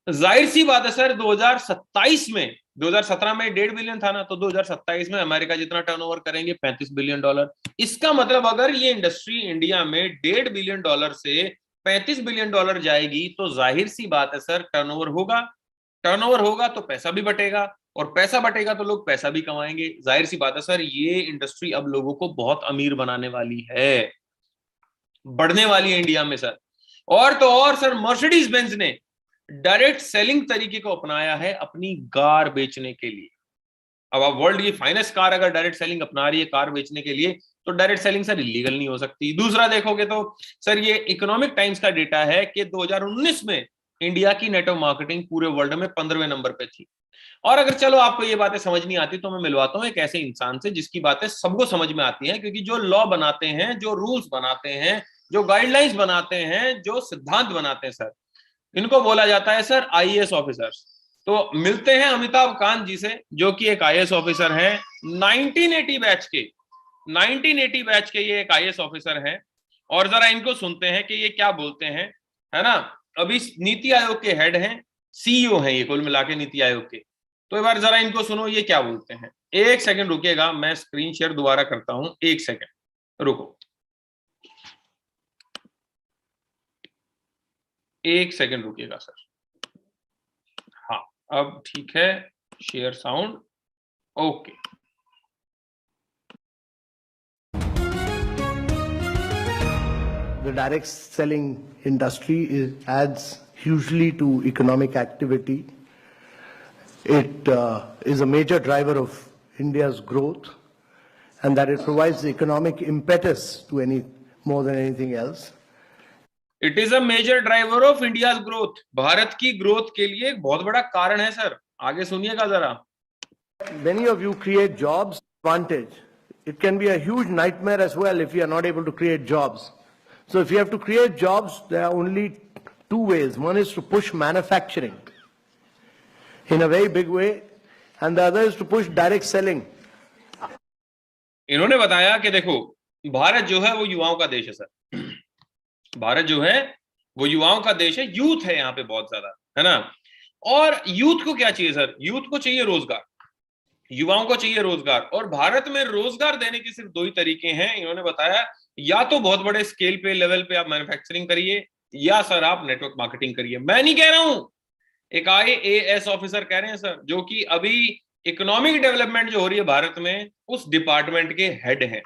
जाहिर सी बात है सर, 2027 में, 2017 में 1.5 बिलियन था ना, तो 2027 में अमेरिका जितना टर्नओवर करेंगे, 35 बिलियन डॉलर। इसका मतलब अगर ये इंडस्ट्री इंडिया में 1.5 बिलियन डॉलर से 35 बिलियन डॉलर जाएगी, तो जाहिर सी बात है सर, टर्नओवर होगा, टर्नओवर होगा तो पैसा भी बटेगा, और पैसा बटेगा तो लोग पैसा भी कमाएंगे। जाहिर सी बात है सर, ये इंडस्ट्री अब लोगों को बहुत अमीर बनाने वाली है, बढ़ने वाली है इंडिया में सर। और तो और सर, मर्सिडीज बेंज ने डायरेक्ट सेलिंग तरीके को अपनाया है अपनी कार बेचने के लिए। अब आप वर्ल्ड की फाइनेस्ट कार अगर डायरेक्ट सेलिंग अपना रही है कार बेचने के लिए, तो डायरेक्ट सेलिंग सर इलीगल नहीं हो सकती। दूसरा देखोगे तो सर, ये इकोनॉमिक टाइम्स का डेटा है कि 2019 में इंडिया की नेटवर्क मार्केटिंग पूरे वर्ल्ड में 15वें नंबर पे थी। और अगर चलो आपको ये बातें समझ नहीं आती, तो मैं मिलवाता हूं एक ऐसे इंसान से जिसकी बातें सबको समझ में आती हैं, क्योंकि जो लॉ बनाते हैं, जो रूल्स बनाते हैं, जो गाइडलाइंस बनाते हैं, जो सिद्धांत बनाते हैं सर, इनको बोला जाता है सर आईएएस ऑफिसर्स। तो मिलते हैं अमिताभ कांत जी से, जो कि एक आईएएस ऑफिसर है, 1980 बैच के, 1980 बैच के ये एक आईएएस ऑफिसर हैं। और जरा इनको सुनते हैं कि ये क्या बोलते हैं, है ना। अभी नीति आयोग के हेड हैं, सीईओ हैं ये कुल मिला के नीति आयोग के। तो एक बार जरा इनको सुनो ये क्या बोलते हैं। एक सेकंड रुकिएगा, मैं स्क्रीन शेयर दोबारा करता हूं, एक सेकंड रुको, एक सेकंड रुकिएगा सर। हाँ अब ठीक है, share sound, okay. The direct selling industry adds hugely to economic activity. It is a major driver of India's growth, and that it provides the economic impetus to more than anything else. It is a major driver of India's growth, Bharat की growth के लिए एक बहुत बड़ा कारण है sir. आगे सुनिएगा जरा। Many of you create jobs, advantage it can be a huge nightmare as well if you are not able to create jobs. So if you have to create jobs, there are only two ways. One is to push manufacturing in a very big way, and the other is to push direct selling. इन्होंने बताया कि देखो, भारत जो है वो युवाओं का देश है सर। भारत जो है वो युवाओं का देश है, यूथ है यहाँ पे बहुत ज्यादा, है ना। और यूथ को क्या चाहिए सर? यूथ को चाहिए रोजगार, युवाओं को चाहिए रोजगार। और भारत में रोजगार देने के सिर्फ दो ही तरीके हैं, इन्होंने बताया। या तो बहुत बड़े स्केल पे, लेवल पे आप मैन्युफैक्चरिंग करिए, या सर आप नेटवर्क मार्केटिंग करिए। मैं नहीं कह रहा हूं, एक IAS ऑफिसर कह रहे हैं सर, जो कि अभी इकोनॉमिक डेवलपमेंट जो हो रही है भारत में, उस डिपार्टमेंट के हेड हैं।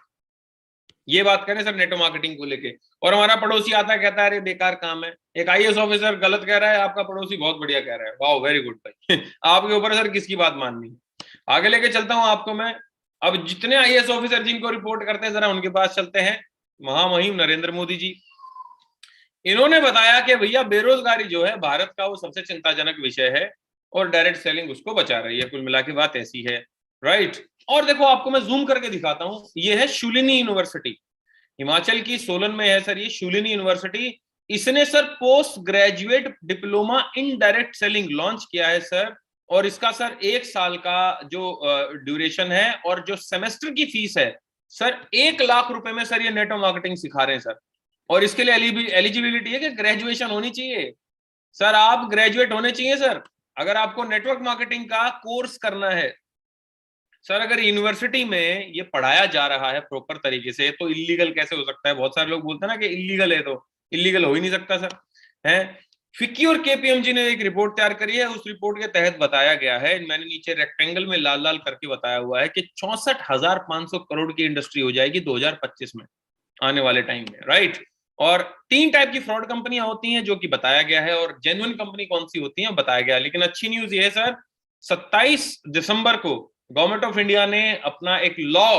ये बात करें सर नेटवर्क मार्केटिंग को लेके। और हमारा पड़ोसी आता है, कहता है अरे बेकार काम है। एक IAS ऑफिसर गलत कह रहा है, आपका पड़ोसी बहुत बढ़िया कह रहा है। वाह, वेरी गुड भाई। आपके ऊपर सर किसकी बात माननी है। आगे लेके चलता हूं आपको मैं। अब जितने IAS ऑफिसर जिनको रिपोर्ट करते हैं, जरा उनके पास चलते हैं। महामहिम नरेंद्र मोदी जी, इन्होंने बताया कि भैया बेरोजगारी जो है भारत का वो सबसे चिंताजनक विषय है, और डायरेक्ट सेलिंग उसको बचा रही है। कुल मिला के बात ऐसी है, राइट। और देखो, आपको मैं जूम करके दिखाता हूं। ये है शूलिनी यूनिवर्सिटी, हिमाचल की सोलन में है सर ये शूलिनी यूनिवर्सिटी। इसने sir post graduate diploma in direct selling launch किया है सर। और इसका सर 1 साल का जो ड्यूरेशन है, और जो सेमेस्टर की फीस है सर 1 लाख रुपए में सर ये नेटवर्क मार्केटिंग सिखा रहे हैं सर। और इसके लिए एलिजिबिलिटी है कि ग्रेजुएशन होनी चाहिए सर, आप ग्रेजुएट होने चाहिए सर, अगर आपको नेटवर्क मार्केटिंग का कोर्स करना है सर। अगर यूनिवर्सिटी में ये पढ़ाया जा रहा है प्रॉपर तरीके से, तो इलीगल कैसे हो सकता है? बहुत सारे लोग बोलते हैं ना कि इलीगल है, तो इलीगल हो ही नहीं सकता सर, है। फिक्की और KPMG ने एक रिपोर्ट तैयार करी है, उस रिपोर्ट के तहत बताया गया है, मैंने नीचे रेक्टेंगल में लाल लाल करके बताया हुआ है, कि 64,500 करोड़ की इंडस्ट्री हो जाएगी 2025 में, आने वाले टाइम में, राइट। और 3 टाइप की फ्रॉड कंपनियां होती हैं जो कि बताया गया है, और जेन्युइन कंपनी कौन सी होती है बताया गया है। लेकिन अच्छी न्यूज ये है सर, 27 दिसंबर को गवर्नमेंट ऑफ इंडिया ने अपना एक लॉ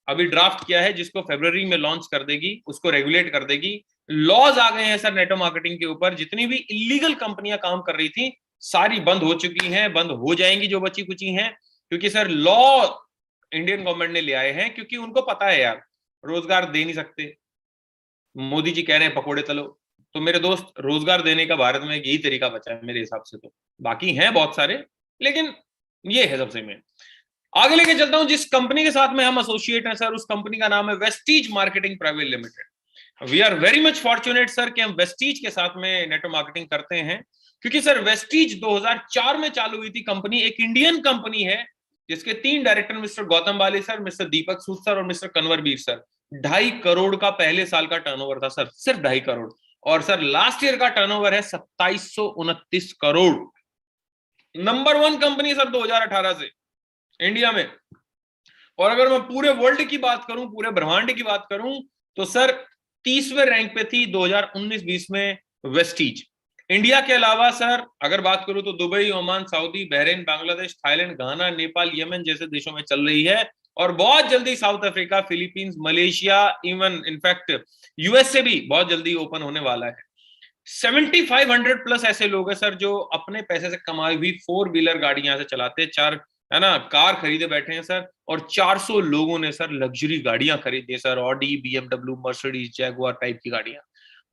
अभी ड्राफ्ट किया है, जिसको फरवरी में लॉन्च कर देगी, उसको रेगुलेट कर देगी। लॉज आ गए हैं सर नेटवर्क मार्केटिंग के ऊपर। जितनी भी इलीगल कंपनियां काम कर रही थी सारी बंद हो चुकी हैं, बंद हो जाएंगी जो बची कुची हैं, क्योंकि सर लॉ इंडियन गवर्नमेंट ने ले आए हैं, क्योंकि उनको पता है यार रोजगार दे नहीं सकते। मोदी जी कह रहे हैं पकोड़े तलो, तो मेरे दोस्त रोजगार देने का भारत में यही तरीका बचा है मेरे हिसाब से। तो बाकी हैं बहुत सारे, लेकिन ये है सबसे मेन। आगे लेके चलता हूं। जिस कंपनी के साथ में हम एसोसिएट हैं सर, उस कंपनी का नाम है Vestige marketing private limited. We are very much fortunate sir कि हम वेस्टीज के साथ में नेटवर्क मार्केटिंग करते हैं, क्योंकि सर वेस्टीज 2004 में चालू हुई थी कंपनी। एक इंडियन कंपनी है जिसके 3 डायरेक्टर मिस्टर गौतम बाली सर, मिस्टर दीपक सूद सर और मिस्टर कन्वरवीर सर। 2.5 करोड़ का पहले साल का टर्नओवर था सर, सिर्फ 2.5 करोड़। और सर लास्ट ईयर का टर्नओवर है 2729 करोड़। नंबर 1 कंपनी सर 2018 से इंडिया में। और अगर मैं पूरे वर्ल्ड की बात करूं, पूरे ब्रह्मांड की बात करूं, तो सर 30वें रैंक पे थी 2019-20 में वेस्टीज। इंडिया के अलावा सर अगर बात करूं तो Dubai, Oman, Saudi, Bahrain, Bangladesh, Thailand, Ghana, Nepal, Yemen जैसे देशों में चल रही है। और बहुत जल्दी South Africa, Philippines, Malaysia, even in fact US से भी बहुत जल्दी ओपन होने वाला है। 7500 प्लस ऐसे लोग हैं सर जो अपने पैसे से कमाई हुई 4 व्हीलर गाड़ी यहां से चलाते हैं, 4 है ना कार खरीदे बैठे हैं सर। और 400 लोगों ने सर लग्जरी गाड़ियां खरीदी sir, Audi, BMW, Mercedes, Jaguar type की गाड़ियां।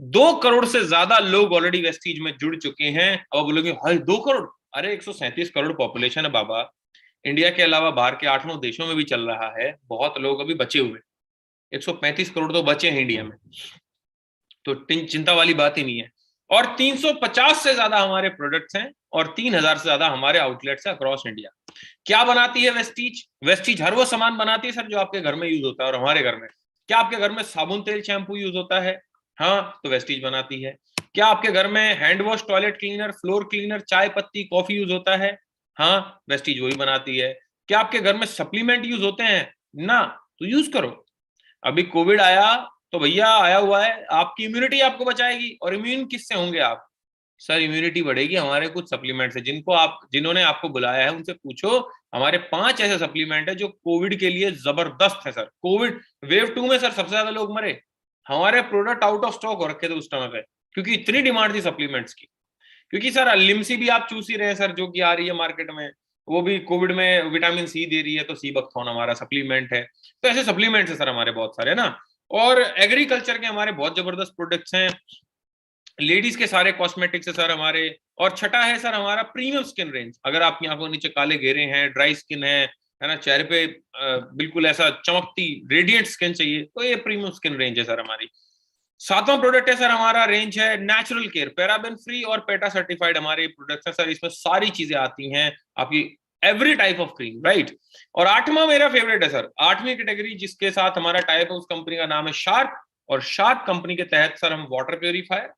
2 करोड़ से ज्यादा लोग ऑलरेडी वेस्टीज में जुड़ चुके हैं। अब बोलोगे हाय 2 करोड़, अरे 137 करोड़ पॉपुलेशन है बाबा। इंडिया के अलावा बाहर के 8-9 देशों में भी चल रहा है, बहुत लोग अभी बचे हुए, 135 करोड़ तो बचे हैं इंडिया में, तो चिंता वाली बात ही नहीं है। और 350 से ज्यादा हमारे प्रोडक्ट्स हैं, और 3000 से ज्यादा हमारे आउटलेट्स हैं अक्रॉस इंडिया। क्या बनाती है वेस्टीज? वेस्टीज हर वो सामान बनाती है सर जो आपके घर में यूज होता है। और हमारे घर में क्या आपके घर में साबुन, तेल, शैम्पू यूज होता है? हाँ, तो वेस्टीज बनाती है। क्या आपके घर में hand wash, toilet cleaner, floor cleaner, चाय पत्ती, कॉफी यूज होता है? हाँ, वेस्टीज वही बनाती है। क्या आपके घर में सप्लीमेंट यूज होते हैं ना? तो यूज करो। अभी कोविड आया तो भैया आया हुआ है, आपकी इम्यूनिटी आपको बचाएगी। और इम्यून किससे होंगे आप? सर इम्यूनिटी बढ़ेगी हमारे कुछ सप्लीमेंट से, जिन्होंने आपको बुलाया है उनसे पूछो। हमारे 5 ऐसे सप्लीमेंट है जो कोविड के लिए जबरदस्त है सर। कोविड वेव 2 में सर सबसे ज्यादा लोग मरे, हमारे प्रोडक्ट आउट ऑफ स्टॉक हो रखे थे उस टाइम पे, क्योंकि इतनी डिमांड थी सप्लीमेंट्स की। क्योंकि सर लिम्सी भी आप चूस ही रहे हैं सर, जो कि आ रही है मार्केट में, वो भी कोविड में विटामिन सी दे रही है, तो सी बकथॉर्न हमारा सप्लीमेंट है। तो ऐसे सप्लीमेंट्स है सर हमारे बहुत सारे ना। और एग्रीकल्चर के हमारे बहुत जबरदस्त प्रोडक्ट्स हैं, लेडीज के सारे कॉस्मेटिक्स है सर हमारे। और छठा है सर हमारा प्रीमियम स्किन रेंज। अगर आपकी आंखों के नीचे काले घेरे हैं, ड्राई स्किन है ना, चेहरे पे बिल्कुल ऐसा चमकती रेडिएंट स्किन चाहिए, तो ये प्रीमियम स्किन रेंज है सर हमारी। सातवां प्रोडक्ट है सर हमारा रेंज है नेचुरल केयर, पैराबेन फ्री और पेटा सर्टिफाइड हमारे प्रोडक्ट्स हैं सर। इसमें सारी चीजें आती हैं आपकी, every type of cream, right. और आठवां मेरा फेवरेट है सर, आठवीं कैटेगरी जिसके साथ हमारा टाइप है, उस कंपनी का नाम है शार्क। और शार्क कंपनी के तहत सर हम वाटर प्योरीफायर,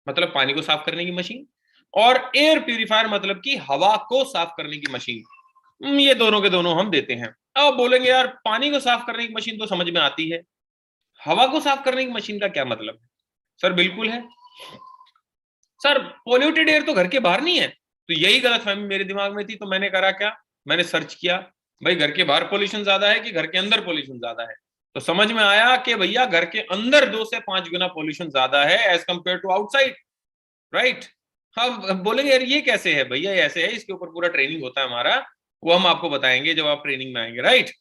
मतलब पानी को साफ करने की मशीन, और एयर प्यूरिफायर मतलब कि हवा को साफ करने की मशीन, ये दोनों के दोनों हम देते हैं। अब बोलेंगे यार पानी को साफ करने की मशीन तो समझ में आती है, हवा को साफ करने की मशीन का क्या मतलब है? सर बिल्कुल है सर, पॉल्यूटेड एयर तो घर के बाहर नहीं है। तो यही गलतफहमी मेरे दिमाग में थी, तो मैंने करा क्या, मैंने सर्च किया भाई घर के बाहर पॉल्यूशन ज्यादा है कि घर के अंदर पॉल्यूशन ज्यादा है। तो समझ में आया कि भैया घर के अंदर 2 से 5 गुना पॉल्यूशन ज्यादा है as compare to outside, right. हम बोलेंगे यार ये कैसे है? भैया ऐसे है, इसके ऊपर पूरा ट्रेनिंग होता है हमारा, वो हम आपको बताएंगे जब आप ट्रेनिंग में आएंगे, राइट।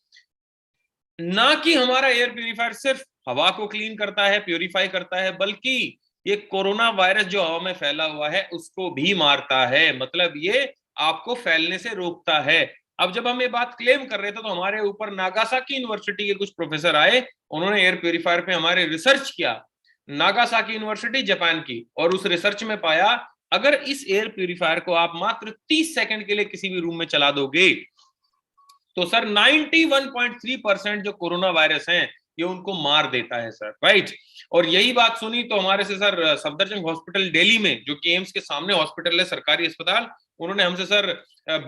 ना कि हमारा एयर प्यूरिफायर सिर्फ हवा को क्लीन करता है, प्यूरिफाई करता है, बल्कि ये कोरोना वायरस जो हवा में फैला हुआ है उसको भी मारता है, मतलब ये आपको फैलने से रोकता है। अब जब हम ये बात क्लेम कर रहे थे तो हमारे ऊपर नागासाकी यूनिवर्सिटी के कुछ प्रोफेसर आए, उन्होंने एयर प्यूरिफायर पे हमारे रिसर्च किया, नागासाकी यूनिवर्सिटी जापान की, और उस रिसर्च में पाया अगर इस एयर प्यूरिफायर को आप मात्र 30 सेकंड के लिए किसी भी रूम में चला दोगे तो सर 91.3% जो कोरोना वायरस हैं ये उनको मार देता है सर, राइट। और यही बात सुनी तो हमारे से सर सफदरजंग हॉस्पिटल दिल्ली में, जो कि एम्स के सामने हॉस्पिटल है, सरकारी अस्पताल, उन्होंने हमसे सर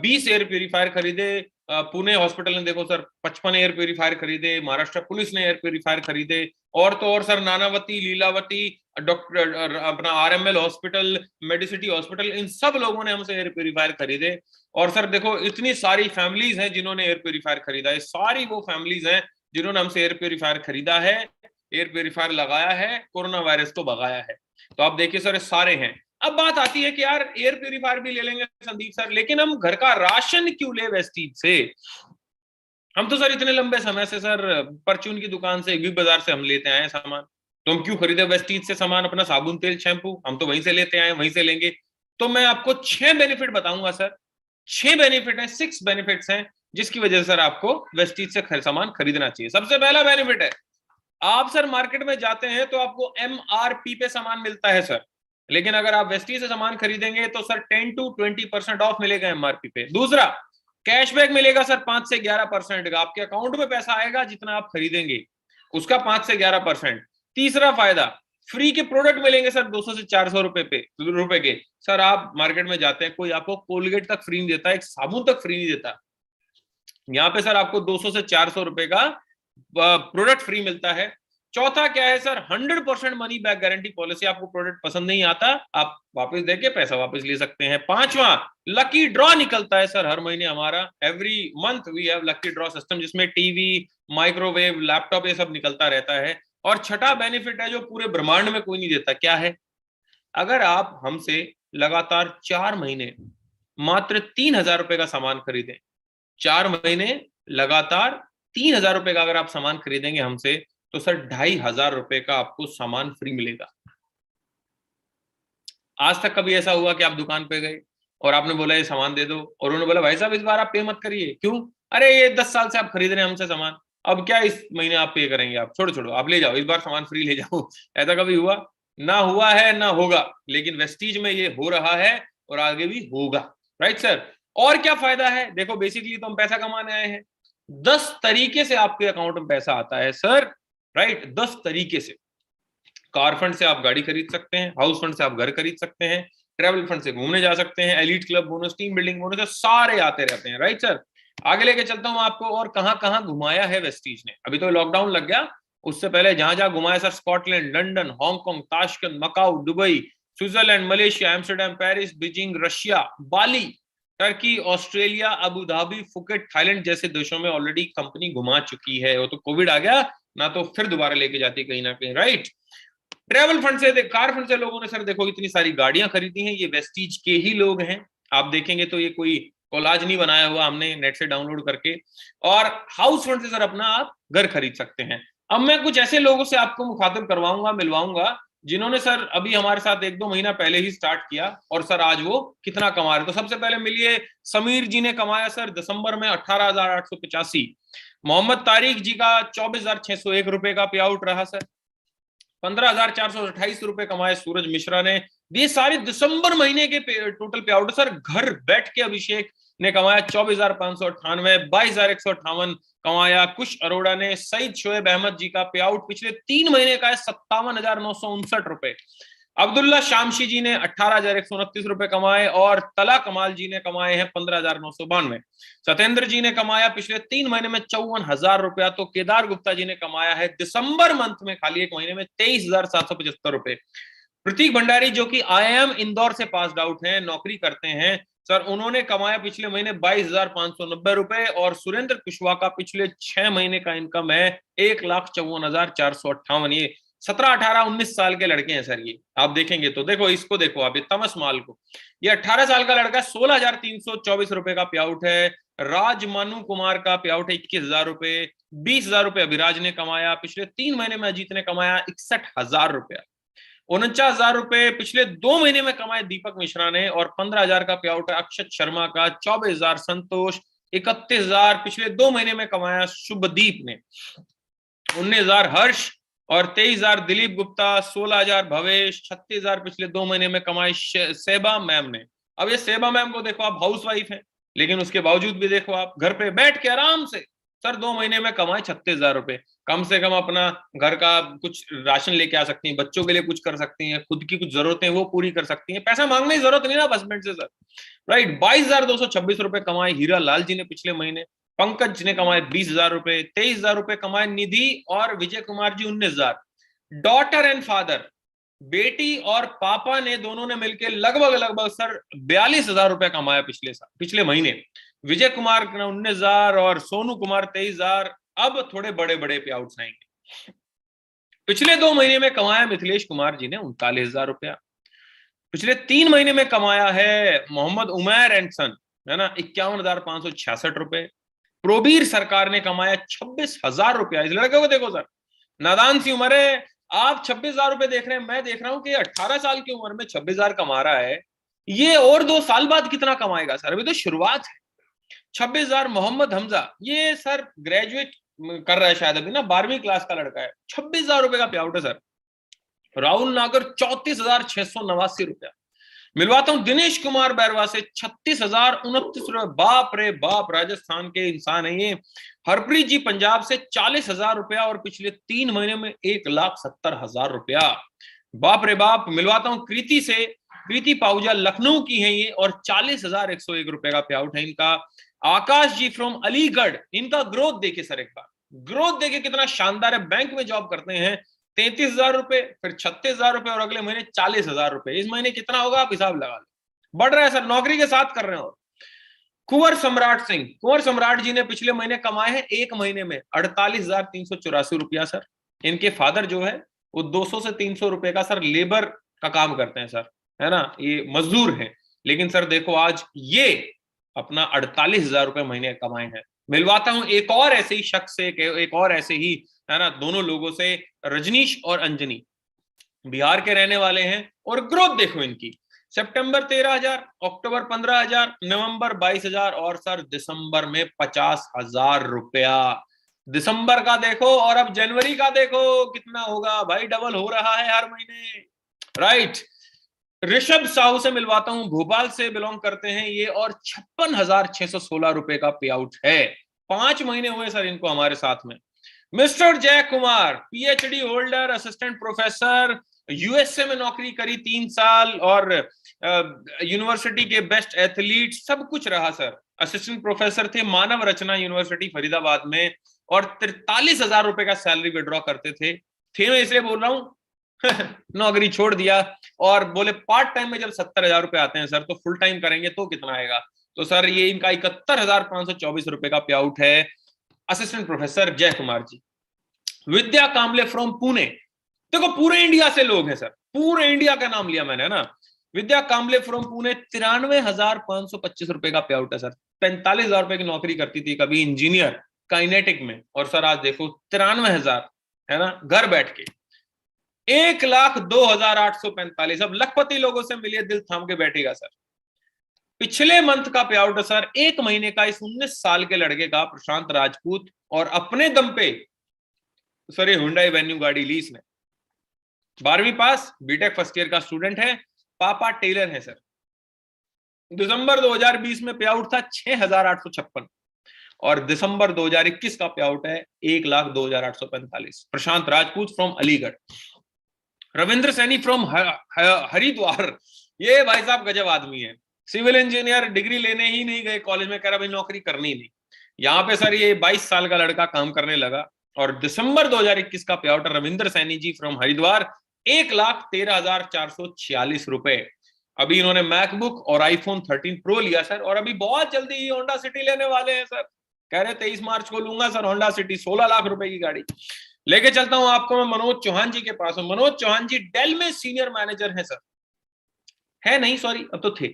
20 एयर प्यूरिफायर खरीदे। पुणे हॉस्पिटल ने देखो सर 55 एयर प्यूरिफायर खरीदे, महाराष्ट्र पुलिस ने एयर प्यूरिफायर खरीदे, और तो और सर नानावती, लीलावती, डॉक्टर अपना आरएमएल हॉस्पिटल, मेडिसिटी हॉस्पिटल, इन सब लोगों ने हमसे एयर प्यूरिफायर खरीदे। और सर देखो इतनी सारी फैमिलीज हैं जिन्होंने एयर प्यूरिफायर खरीदा है, सारी वो फैमिलीज हैं जिन्होंने हमसे एयर प्यूरिफायर खरीदा है, एयर प्यूरिफायर लगाया है, कोरोना वायरस को भगाया है। तो आप देखिए सर सारे हैं। अब बात आती है कि यार एयर प्यूरिफायर भी ले लेंगे संदीप सर, लेकिन हम घर का राशन क्यों ले वेस्टीज से? हम तो सर इतने लंबे समय से सर परचून की दुकान से, बिग बाजार से हम लेते आए सामान, तो हम क्यों खरीदे वेस्टीज से सामान? अपना साबुन, तेल, शैम्पू हम तो वहीं से लेते आए, वहीं से लेंगे। तो मैं आपको 6 बेनिफिट बताऊंगा सर, 6 बेनिफिट है, 6 बेनिफिट्स हैं जिसकी वजह से सर आपको वेस्टीज से सामान खरीदना चाहिए। सबसे पहला बेनिफिट है, आप सर मार्केट में जाते हैं तो आपको एमआरपी पे सामान मिलता है सर, लेकिन अगर आप वेस्टीज से सामान खरीदेंगे तो सर 10 to 20% ऑफ मिलेगा एमआरपी पे। दूसरा, कैशबैक मिलेगा सर 5 से 11% का, आपके अकाउंट में पैसा आएगा जितना आप खरीदेंगे उसका 5 से 11%। तीसरा फायदा, फ्री के प्रोडक्ट मिलेंगे सर 200 से 400 रुपए के। सर आप मार्केट में जाते हैं, कोई आपको कोलगेट तक फ्री नहीं देता, एक साबुन तक फ्री नहीं देता, यहाँ पे सर आपको 200 से 400 रुपए का प्रोडक्ट फ्री मिलता है। चौथा क्या है sir, 100% money back guarantee policy, आपको प्रोडक्ट पसंद नहीं आता आप वापस देके पैसा वापस ले सकते हैं। पांचवा, लकी ड्रॉ निकलता है सर हर महीने हमारा, every month we have lucky draw system, जिसमें टीवी, माइक्रोवेव, लैपटॉप ये सब निकलता रहता है। और छठा बेनिफिट है जो पूरे ब्रह्मांड में कोई नहीं देता, क्या है, अगर आप हमसे लगातार 4 महीने मात्र 3,000 रुपए का सामान खरीदें, 4 महीने लगातार 3,000 रुपए का अगर आप सामान खरीदेंगे हमसे, तो सर 2,500 रुपए का आपको सामान फ्री मिलेगा। आज तक कभी ऐसा हुआ कि आप दुकान पे गए और आपने बोला ये सामान दे दो, और उन्होंने बोला भाई साहब इस बार आप पे मत करिए, क्यों? अरे ये 10 साल से आप खरीद रहे हैं हमसे सामान, अब क्या इस महीने आप पे करेंगे? आप छोड़ो आप ले जाओ, इस बार सामान फ्री ले जाओ। ऐसा कभी हुआ? ना हुआ है ना होगा, लेकिन वेस्टीज में ये हो रहा है और आगे भी होगा, राइट सर। और क्या फायदा है? देखो बेसिकली तो हम पैसा कमाने आए हैं, 10 तरीके से आपके अकाउंट में पैसा आता है सर, राइट, 10 तरीके से। कार फंड से आप गाड़ी खरीद सकते हैं, हाउस फंड से आप घर खरीद सकते हैं, ट्रैवल फंड से घूमने जा सकते हैं, elite club bonus, team building bonus, सारे आते रहते हैं, राइट सर। आगे लेके चलता हूं आपको, और कहां कहां घुमाया है वेस्टीज ने। अभी तो लॉकडाउन लग गया, उससे पहले जहां जहां घुमाया sir, Scotland, London, Hong Kong, Tashkent, Macau, Dubai, Switzerland, Malaysia, Amsterdam, Paris, Beijing, Russia, Bali, Turkey, Australia, Abu Dhabi, Phuket, Thailand जैसे देशों में ऑलरेडी कंपनी घुमा चुकी है। वो तो कोविड आ गया ना, तो फिर दोबारा लेके जाती कहीं ना कहीं, राइट। ट्रैवल फंड से, कार फंड से लोगों ने सर देखो इतनी सारी गाड़ियां खरीदी हैं, ये वेस्टीज के ही लोग हैं। आप देखेंगे तो ये कोई कोलाज नहीं बनाया हुआ हमने, नेट से डाउनलोड करके, और हाउस फंड से सर अपना आप घर खरीद सकते हैं। अब मैं कुछ ऐसे लोगों से आपको मुखातिब करवाऊंगा, मिलवाऊंगा, जिन्होंने सर अभी हमारे साथ 1-2 महीना पहले ही स्टार्ट किया और सर आज वो कितना कमा रहे। तो सबसे पहले मिलिए, समीर जी ने कमाया सर दिसंबर में 18,885। मोहम्मद तारिक जी का 24,601 रुपए का पे आउट रहा सर। 15,428 रुपए कमाए सूरज मिश्रा ने। ये सारे दिसंबर महीने के टोटल पे आउट सर। घर बैठ के अभिषेक ने कमाया 24,598। 22,158 कमाया कुश अरोड़ा ने। सईद शोएब अहमद जी का पे आउट पिछले 3 महीने का है 57,959 रुपए। अब्दुल्ला शामशी जी ने 18,129 रुपए कमाए और तला कमाल जी ने कमाए हैं 15,992। सत्येंद्र जी ने कमाया पिछले 3 महीने में 54,000 रुपया। तो केदार गुप्ता जी ने कमाया है दिसंबर मंथ में खाली 1 महीने में 23,775 रुपए। प्रतीक भंडारी जो कि IIM इंदौर से पास आउट हैं, नौकरी करते हैं सर, उन्होंने कमाया पिछले महीने 22,590 रुपए। और सुरेंद्र कुशवाहा का पिछले 6 महीने का इनकम है 1,54,458। ये 17, 18, 19 साल के लड़के हैं सर। ये आप देखेंगे तो देखो, इसको देखो आप, तमस माल को। ये 18 साल का लड़का 16,324 रुपए का पे आउट है। राज मानू कुमार का पे आउट है 21,000 रुपए। 20,000 रुपए अभिराज ने कमाया। पिछले 3 महीने में अजीत ने कमाया 61,000 रुपया। 49,000 रुपए पिछले 2 महीने में कमाए दीपक मिश्रा ने। और 15,000 का पे आउट है अक्षत शर्मा का। 24,000 संतोष। 31,000 पिछले 2 महीने में कमाया शुभदीप ने। 19,000 हर्ष और 23,000 दिलीप गुप्ता। 16,000 भवेश। 36,000 पिछले 2 महीने में कमाए सेबा मैम ने। अब ये सेबा मैम को देखो आप, हाउस वाइफ है, लेकिन उसके बावजूद भी देखो आप घर पे बैठ के आराम से सर 2 महीने में कमाए 36,000 रुपए। कम से कम अपना घर का कुछ राशन लेके आ सकती हैं, बच्चों के लिए कुछ कर सकती हैं, खुद की कुछ जरूरतें वो पूरी कर सकती हैं। पैसा मांगने की जरूरत नहीं ना हस्बैंड से सर, राइट। 22,226 रुपए कमाए हीरा लाल जी ने पिछले महीने। पंकज ने कमाए 20,000 रुपए। 23,000 रुपए कमाए निधि और Vijay Kumar ji 19,000। Daughter and father, बेटी और पापा ने दोनों ने मिलकर लगभग सर 42,000 रुपए कमाया पिछले महीने। विजय कुमार 19,000 और सोनू कुमार 23,000। अब थोड़े बड़े बड़े पे आउट्स आएंगे। पिछले 2 महीने में कमाया मिथिलेश कुमार जी ने 39,000 रुपया। पिछले 3 महीने में कमाया है मोहम्मद उमैर एंड सन, है ना, 51,566 रुपए। प्रोबीर सरकार ने कमाया 26,000 रुपया। इस लड़के को देखो सर, नादान सी उम्र है, आप 26,000 रुपए देख रहे हैं। मैं देख रहा हूं कि 18 साल की उम्र में 26,000 कमा रहा है। ये और 2 साल बाद कितना कमाएगा सर, अभी तो शुरुआत है। 26,000 मोहम्मद हमजा, ये सर ग्रेजुएट कर रहा है शायद अभी ना, 12वीं क्लास का लड़का है। 26,000 रुपए का पे आउट है सर। राहुल नागर 34,689 रुपया। मिलवाता हूं दिनेश कुमार बैरवा से 36,029 रुपए। बाप रे बाप, राजस्थान के इंसान है ये। हरप्रीत जी पंजाब से 40,000 रुपया और पिछले 3 महीने में 1,70,000 रुपया। बाप रे बाप। मिलवाता हूं कृति से, कृति पाहुजा लखनऊ की है ये और 40,101 रुपए का पे आउट है इनका। आकाश जी फ्रॉम अलीगढ़, इनका ग्रोथ देखे सर, एक बार ग्रोथ देखे कितना शानदार है। बैंक में जॉब करते हैं। 33,000 रुपए, फिर 36,000 रुपए और अगले महीने 40,000 रुपए। इस महीने कितना होगा आप हिसाब लगा लो। बढ़ रहा है सर, नौकरी के साथ कर रहे हैं। और कुंवर सम्राट सिंह, कुंवर सम्राट जी ने पिछले महीने कमाए हैं 1 महीने में 48,384 रुपया सर। इनके फादर जो है वो 200 से 300 रुपए का सर लेबर का काम करते हैं सर, है ना, ये मजदूर हैं। लेकिन सर देखो आज ये अपना 48,000 रुपए महीने कमाए हैं। मिलवाता हूं एक और ऐसे ही शख्स से, एक और ऐसे ही, है ना, दोनों लोगों से, रजनीश और अंजनी, बिहार के रहने वाले हैं। और ग्रोथ देखो इनकी, सितंबर 13,000, अक्टूबर 15,000, नवंबर 22,000 और सर दिसंबर में 50,000 रुपया। दिसंबर का देखो और अब जनवरी का देखो कितना होगा भाई, डबल हो रहा है हर महीने, राइट। ऋषभ साहू से मिलवाता हूं, भोपाल से बिलोंग करते हैं ये और 56,616 रुपए का पे आउट है। 5 महीने हुए सर इनको हमारे साथ में। मिस्टर जय Kumar, PhD holder, assistant professor, USA में नौकरी करी 3 साल और यूनिवर्सिटी के बेस्ट एथलीट सब कुछ रहा सर। असिस्टेंट प्रोफेसर थे मानव रचना यूनिवर्सिटी फरीदाबाद में और 43,000 रुपए का सैलरी विड्रॉ करते थे मैं इसलिए बोल रहा हूं नौकरी छोड़ दिया और बोले पार्ट टाइम में जब 70,000 रुपए आते हैं सर तो फुल टाइम करेंगे तो कितना आएगा। तो सर ये इनका 71,524 रुपए का पे आउट है, असिस्टेंट प्रोफेसर जय कुमार जी। विद्या कामले फ्रॉम पुणे, देखो पूरे इंडिया से लोग हैं सर, पूरे इंडिया का नाम लिया मैंने ना। विद्या कांबले फ्रॉम पुणे 93,525 रुपए का पे आउट है सर। 45,000 रुपए की नौकरी करती थी कभी इंजीनियर काइनेटिक में, और सर आज देखो 93,000, है ना, घर बैठ के 1,02,845। अब लखपति लोगों से मिलिए, दिल थाम के बैठेगा सर। पिछले मंथ का पे आउट है सर, एक महीने का, इस 19 साल के लड़के का, प्रशांत राजपूत, और अपने दम पे सर ये हुंडई वेन्यू गाड़ी ली इसने। 12वीं पास, बीटेक फर्स्ट ईयर का स्टूडेंट है, पापा टेलर है सर। दिसंबर 2020 में पे आउट था 6,856, और दिसंबर 2021 का पे आउट है 1,02,845। प्रशांत राजपूत फ्रॉम अलीगढ़। रविंद्र सैनी फ्रॉम हरिद्वार, ये भाई साहब गजब आदमी है। सिविल इंजीनियर, डिग्री लेने ही नहीं गए कॉलेज में, कह रहा भाई नौकरी करनी नहीं। यहाँ पे सर ये 22 साल का लड़का काम करने लगा, और दिसंबर 2021 का pay out Ravindra Saini ji from Haridwar 1,13,446 रुपए। अभी इन्होंने मैकबुक और आईफोन 13 प्रो लिया सर, और अभी बहुत जल्दी ही होंडा सिटी लेने वाले हैं सर। कह रहे 23 मार्च को लूंगा सर होंडा सिटी, 16 लाख रुपए की गाड़ी। लेके चलता हूं आपको मैं मनोज चौहान जी के पास हूं। मनोज चौहान जी डेल में सीनियर मैनेजर है सर, है नहीं सॉरी अब तो थे,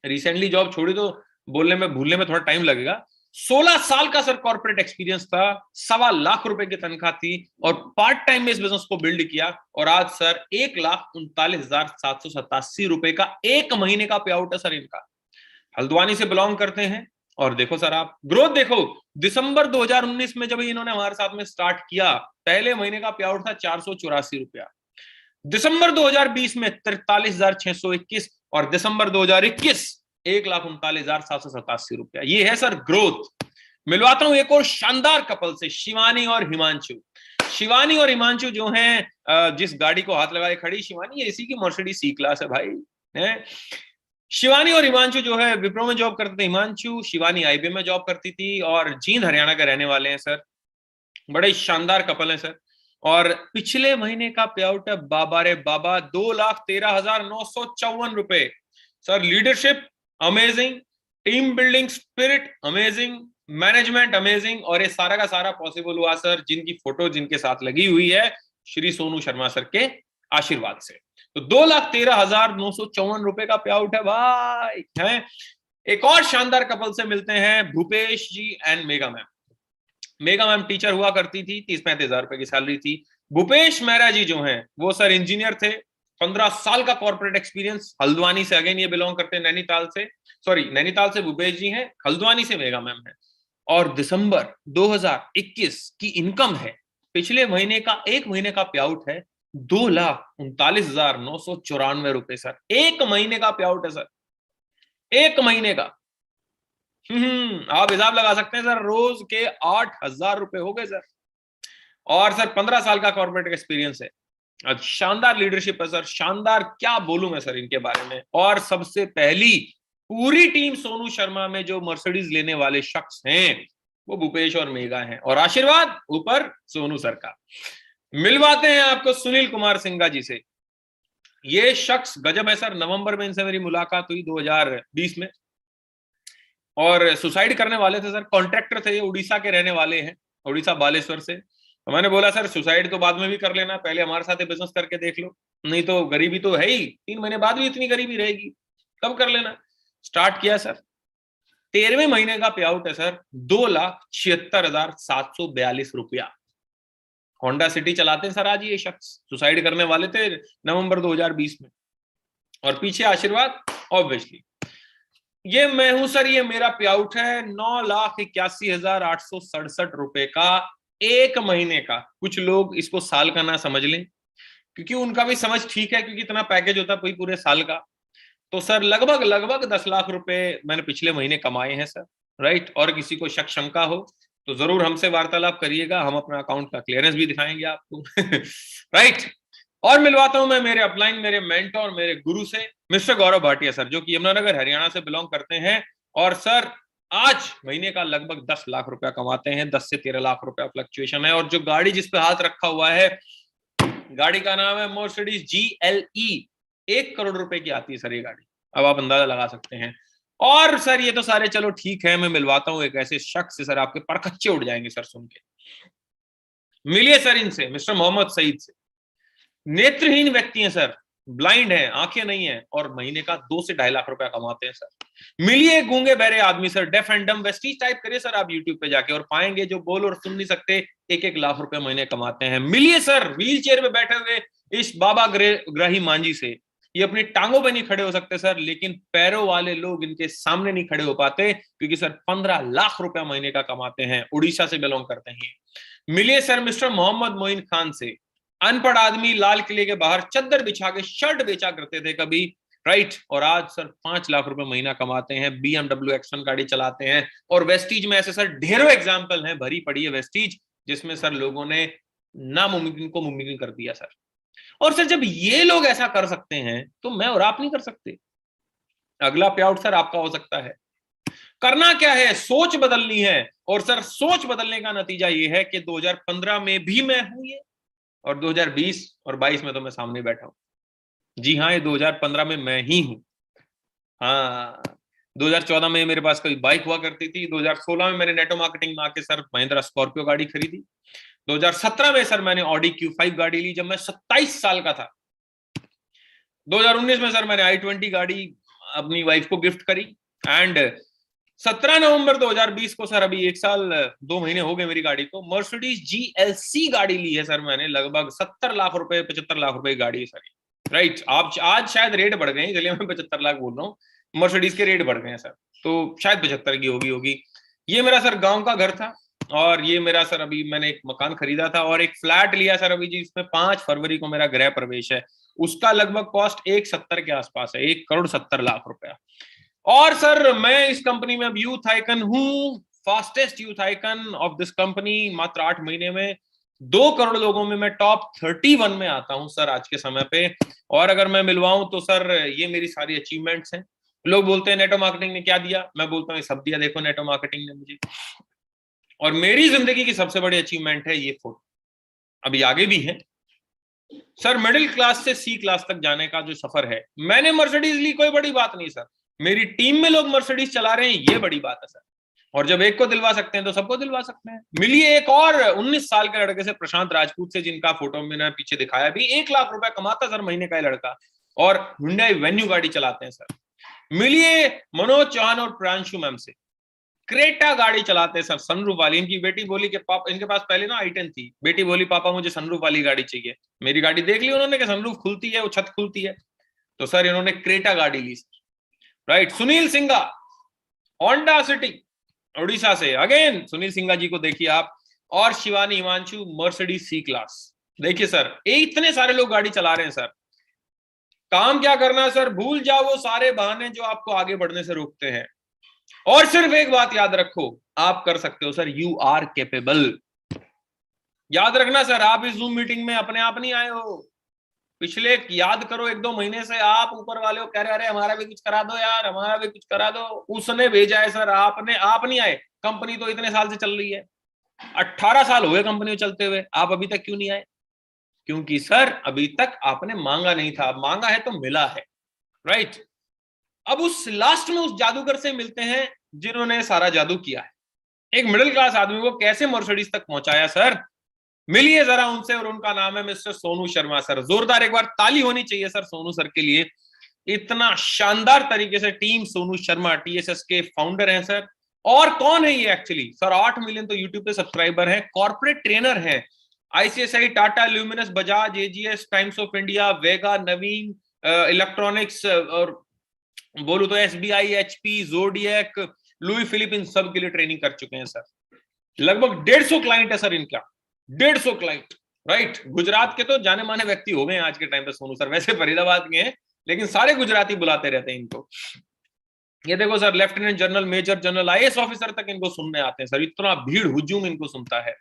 रिसेंटली जॉब छोड़ी तो बोलने में भूलने में थोड़ा टाइम लगेगा। 16 साल का सर कॉर्पोरेट एक्सपीरियंस था, 1.25 लाख रुपए की तनख्वाह थी, और पार्ट टाइम में इस बिजनेस को बिल्ड किया, और आज सर 1,39,787 रुपए का एक महीने का पे आउट है सर इनका। हल्द्वानी से बिलोंग करते हैं, और देखो सर आप ग्रोथ देखो, दिसंबर 2019 में जब इन्होंने हमारे साथ में स्टार्ट किया, पहले महीने का पे आउट था 484 रुपया। दिसंबर 2020 में 43,621, और दिसंबर 2021 1,39,787 रुपया। ये है सर ग्रोथ। मिलवाता हूं एक और शानदार कपल से, शिवानी और हिमांशु। शिवानी और हिमांशु जो हैं, जिस गाड़ी को हाथ लगाए खड़ी शिवानी, ये इसी की मर्सिडीज सी क्लास है भाई, है। शिवानी और हिमांशु जो है विप्रो में जॉब करते थे। हिमांशु, शिवानी IBM में जॉब करती थी, और जींद हरियाणा के रहने वाले हैं सर। बड़े शानदार कपल हैं सर। और पिछले महीने का पे आउट है बाबा रे बाबा 2,13,954 रुपए sir. Leadership amazing, team building spirit amazing, management amazing, और ये सारा का सारा पॉसिबल हुआ सर जिनकी फोटो जिनके साथ लगी हुई है श्री सोनू शर्मा सर के आशीर्वाद से। तो 2,13,954 रुपए का पे आउट है भाई, है। एक और शानदार कपल से मिलते हैं, Bhupesh ji and Megha ma'am. Megha ma'am teacher हुआ करती थी, 30-35 हजार रुपए की सैलरी थी। भूपेश मेहरा जी जो हैं वो सर इंजीनियर थे, 15 साल का कॉर्पोरेट एक्सपीरियंस, हल्द्वानी से, अगेन ये बिलोंग करते हैं नैनीताल से, सॉरी नैनीताल से भूपेश जी हैं, हल्द्वानी से मेगा मैम है। और दिसंबर 2021 की इनकम है, पिछले महीने का एक महीने का पे आउट है 2,39,994 रुपए सर। एक महीने का पे आउट है सर, एक महीने का। आप हिसाब लगा सकते हैं सर, रोज के 8,000 रुपए हो गए सर। और सर 15 साल का कॉर्पोरेट एक्सपीरियंस है, शानदार लीडरशिप है सर, शानदार, क्या बोलूं मैं सर इनके बारे में। और सबसे पहली पूरी टीम सोनू शर्मा में जो मर्सिडीज लेने वाले शख्स हैं वो भूपेश और मेगा हैं, और आशीर्वाद ऊपर सोनू सर का। मिलवाते हैं आपको सुनील कुमार सिंघा जी से। ये शख्स गजब है सर। नवंबर में इनसे मेरी मुलाकात हुई 2020 में, और सुसाइड करने वाले थे सर। कॉन्ट्रैक्टर थे, ये उड़ीसा के रहने वाले हैं, उड़ीसा बालेश्वर से। तो मैंने बोला सर सुसाइड तो बाद में भी कर लेना, पहले हमारे साथ बिजनेस करके देख लो, नहीं तो गरीबी तो है ही, 3 महीने बाद भी इतनी गरीबी रहेगी, तब कर लेना। स्टार्ट किया सर, 13वें महीने का पे आउट है सर 2,76,742 रुपया। होंडा सिटी चलाते हैं सर आज ये शख्स। सुसाइड करने वाले थे नवंबर 2020 में, और पीछे आशीर्वाद ऑब्वियसली। ये मैं हूं सर, ये मेरा पे आउट है 9,81,867 रुपए का एक महीने का। कुछ लोग इसको साल का ना समझ लें, क्योंकि उनका भी समझ ठीक है, क्योंकि इतना पैकेज होता है पूरे साल का। तो सर लगभग 10 लाख रुपए मैंने पिछले महीने कमाए हैं सर, राइट। और किसी को शक शंका हो तो जरूर हमसे वार्तालाप करिएगा, हम अपना अकाउंट का क्लियरेंस भी दिखाएंगे आपको राइट। और मिलवाता हूं मैं मेरे अपलाइन, मेरे मेंटोर, मेरे गुरु से, मिस्टर गौरव भाटिया सर, जो कि यमुनानगर हरियाणा से बिलोंग करते हैं। और सर आज महीने का लगभग 10 लाख रुपया कमाते हैं, 10 से 13 लाख रुपया फ्लक्चुएशन है। और जो गाड़ी जिस पे हाथ रखा हुआ है, गाड़ी का नाम है मर्सिडीज GLE, 1 करोड़ रुपए की आती है सर ये गाड़ी, अब आप अंदाजा लगा सकते हैं। और सर ये तो सारे चलो ठीक है, मैं मिलवाता हूं एक ऐसे शख्स से, सर आपके परखच्चे उड़ जाएंगे सर सुन के। मिलिए सर इनसे, मिस्टर मोहम्मद सईद से। नेत्रहीन व्यक्ति हैं सर, ब्लाइंड हैं, आंखें नहीं है, और महीने का 2 से 2.5 लाख रुपया कमाते हैं सर। मिलिए गूंगे बहरे आदमी सर, डेफ एंड डम वेस्टीज टाइप करिए सर आप यूट्यूब पे जाके, और पाएंगे जो बोल और सुन नहीं सकते 1-1 लाख रुपए महीने कमाते हैं। मिलिए सर व्हील चेयर में बैठे हुए इस बाबा ग्राही मांझी से, ये अपनी टांगों पे नहीं खड़े हो सकते सर, लेकिन पैरों वाले लोग इनके सामने नहीं खड़े हो पाते, क्योंकि सर 15 लाख रुपया महीने का कमाते हैं, उड़ीसा से बिलोंग करते हैं। मिलिए सर मिस्टर मोहम्मद मोइन खान से, अनपढ़ आदमी लाल किले के बाहर चद्दर बिछा के शर्ट बेचा करते थे कभी, राइट, और आज सर 5 लाख रुपए महीना कमाते हैं, BMW X1 गाड़ी चलाते हैं। और वेस्टीज में ऐसे सर ढेरों एग्जाम्पल हैं, भरी पड़ी है वेस्टीज, जिसमें सर लोगों ने नामुमकिन को मुमकिन कर दिया सर। और सर जब ये लोग ऐसा कर सकते हैं तो मैं और आप नहीं कर सकते? अगला पे आउट सर आपका हो सकता है। करना क्या है, सोच बदलनी है, और सर सोच बदलने का नतीजा ये है कि 2015 में भी मैं हूं ये, और 2020 और 22 में तो मैं सामने बैठा हूं। जी हाँ, ये 2015 में मैं ही हूं। हाँ, 2014 में मेरे पास कोई बाइक हुआ करती थी, 2016 में मैंने नेटो मार्केटिंग में आके सर महिंद्रा स्कॉर्पियो गाड़ी खरीदी, 2017 में सर मैंने ऑडी Q5 गाड़ी ली जब मैं 27 साल का था, 2019 में सर मैंने i20 गाड़ी अपनी वाइफ को गिफ्ट करी, एंड 17 नवंबर 2020 को सर, अभी 1 साल 2 महीने हो गए मेरी गाड़ी को, मर्सिडीज GLC गाड़ी ली है सर मैंने, लगभग 70 लाख रुपए 75 लाख रुपए की गाड़ी है सर, राइट। आज शायद रेट बढ़ गए, इसलिए मैं 75 लाख बोल रहा हूँ, मर्सिडीज के रेट बढ़ गए हैं सर, तो शायद 75 की होगी। ये मेरा सर गांव का घर था, और ये मेरा सर अभी मैंने एक मकान खरीदा था और एक फ्लैट लिया सर अभी, जिसमें 5 फरवरी को मेरा गृह प्रवेश है, उसका लगभग कॉस्ट 170 के आसपास है, 1,70,00,000 रुपया। और सर मैं इस कंपनी में अब यूथ आइकन हूं, fastest youth icon of this company. मात्र 8 महीने में 2 करोड़ लोगों में मैं टॉप 31 में आता हूं सर आज के समय पे। और अगर मैं मिलवाऊं तो सर ये मेरी सारी अचीवमेंट्स हैं। लोग बोलते हैं नेटो मार्केटिंग ने क्या दिया, मैं बोलता हूँ ये सब दिया, देखो नेटो मार्केटिंग ने मुझे। और मेरी जिंदगी की सबसे बड़ी अचीवमेंट है ये फोटो, अभी आगे भी है सर। मिडिल क्लास से C क्लास तक जाने का जो सफर है, मैंने मर्सिडीज ली, कोई बड़ी बात नहीं सर, मेरी टीम में लोग मर्सिडीज चला रहे हैं, ये बड़ी बात है सर। और जब एक को दिलवा सकते हैं तो सबको दिलवा सकते हैं। मिलिए एक और 19 साल के लड़के से, प्रशांत राजपूत से, जिनका फोटो मैंने पीछे दिखाया भी, 1 लाख रुपया कमाता सर महीने का ये लड़का, और हुंडई वेन्यू गाड़ी चलाते हैं सर। मिलिए मनोज चौहान और प्रांशु मैम से, क्रेटा गाड़ी चलाते हैं सर, सनरूफ वाली। इनकी बेटी बोली कि पापा, इनके पास पहले ना i10 थी, बेटी बोली पापा मुझे सनरूफ वाली गाड़ी चाहिए, मेरी गाड़ी देख ली उन्होंने कि सनरूफ खुलती है, वो छत खुलती है, तो सर इन्होंने क्रेटा गाड़ी ली sir, right. Sunil Singha Honda City Orissa से, अगेन सुनील सिंघा जी को देखिए आप, और Shivani Himanshu Mercedes C class. देखिए सर इतने सारे लोग गाड़ी चला रहे हैं सर। काम क्या करना है सर, भूल जाओ वो सारे बहाने जो आपको आगे बढ़ने से रोकते हैं, और सिर्फ एक बात याद रखो, आप कर सकते हो सर, यू आर कैपेबल। याद रखना सर, आप इस जूम मीटिंग में अपने आप नहीं आए हो, पिछले याद करो 1-2 महीने से आप ऊपर वाले को कह रहे अरे हमारा भी कुछ करा दो यार, हमारा भी कुछ करा दो, उसने भेजा है सर, आपने, आप नहीं आए। कंपनी तो इतने साल से चल रही है, 18 साल हो गए कंपनी में चलते हुए, आप अभी तक क्यों नहीं आए? क्योंकि सर अभी तक आपने मांगा नहीं था, मांगा है तो मिला है, राइट। अब उस लास्ट में उस जादूगर से मिलते हैं जिन्होंने सारा जादू किया है, एक मिडिल क्लास आदमी को कैसे मर्सिडीज तक पहुंचाया सर। मिलिए जरा उनसे, और उनका नाम है मिस्टर सोनू शर्मा सर। जोरदार एक बार ताली होनी चाहिए सर सोनू सर के लिए, इतना शानदार तरीके से टीम सोनू शर्मा TSS के फाउंडर हैं सर। और कौन है ये एक्चुअली सर, 8 मिलियन तो यूट्यूब पे सब्सक्राइबर हैं, कॉर्पोरेट ट्रेनर हैं, ICICI, Tata, Luminous, Bajaj, AGS, Times of India, Vega, Naveen electronics, और बोलू तो SBI, HP, Zodiac, Louis Philippe, इन सब के लिए ट्रेनिंग कर चुके हैं सर। लगभग 150 क्लाइंट है सर इनका, 150 क्लाइंट, राइट। गुजरात के तो जाने माने व्यक्ति हो गए आज के टाइम पे सोनू सर, वैसे फरीदाबाद के हैं लेकिन सारे गुजराती बुलाते रहते हैं इनको। ये देखो sir, lieutenant general, major general, IAS officer तक इनको सुनने आते हैं सर, इतना भीड़ हुजूम इनको सुनता है।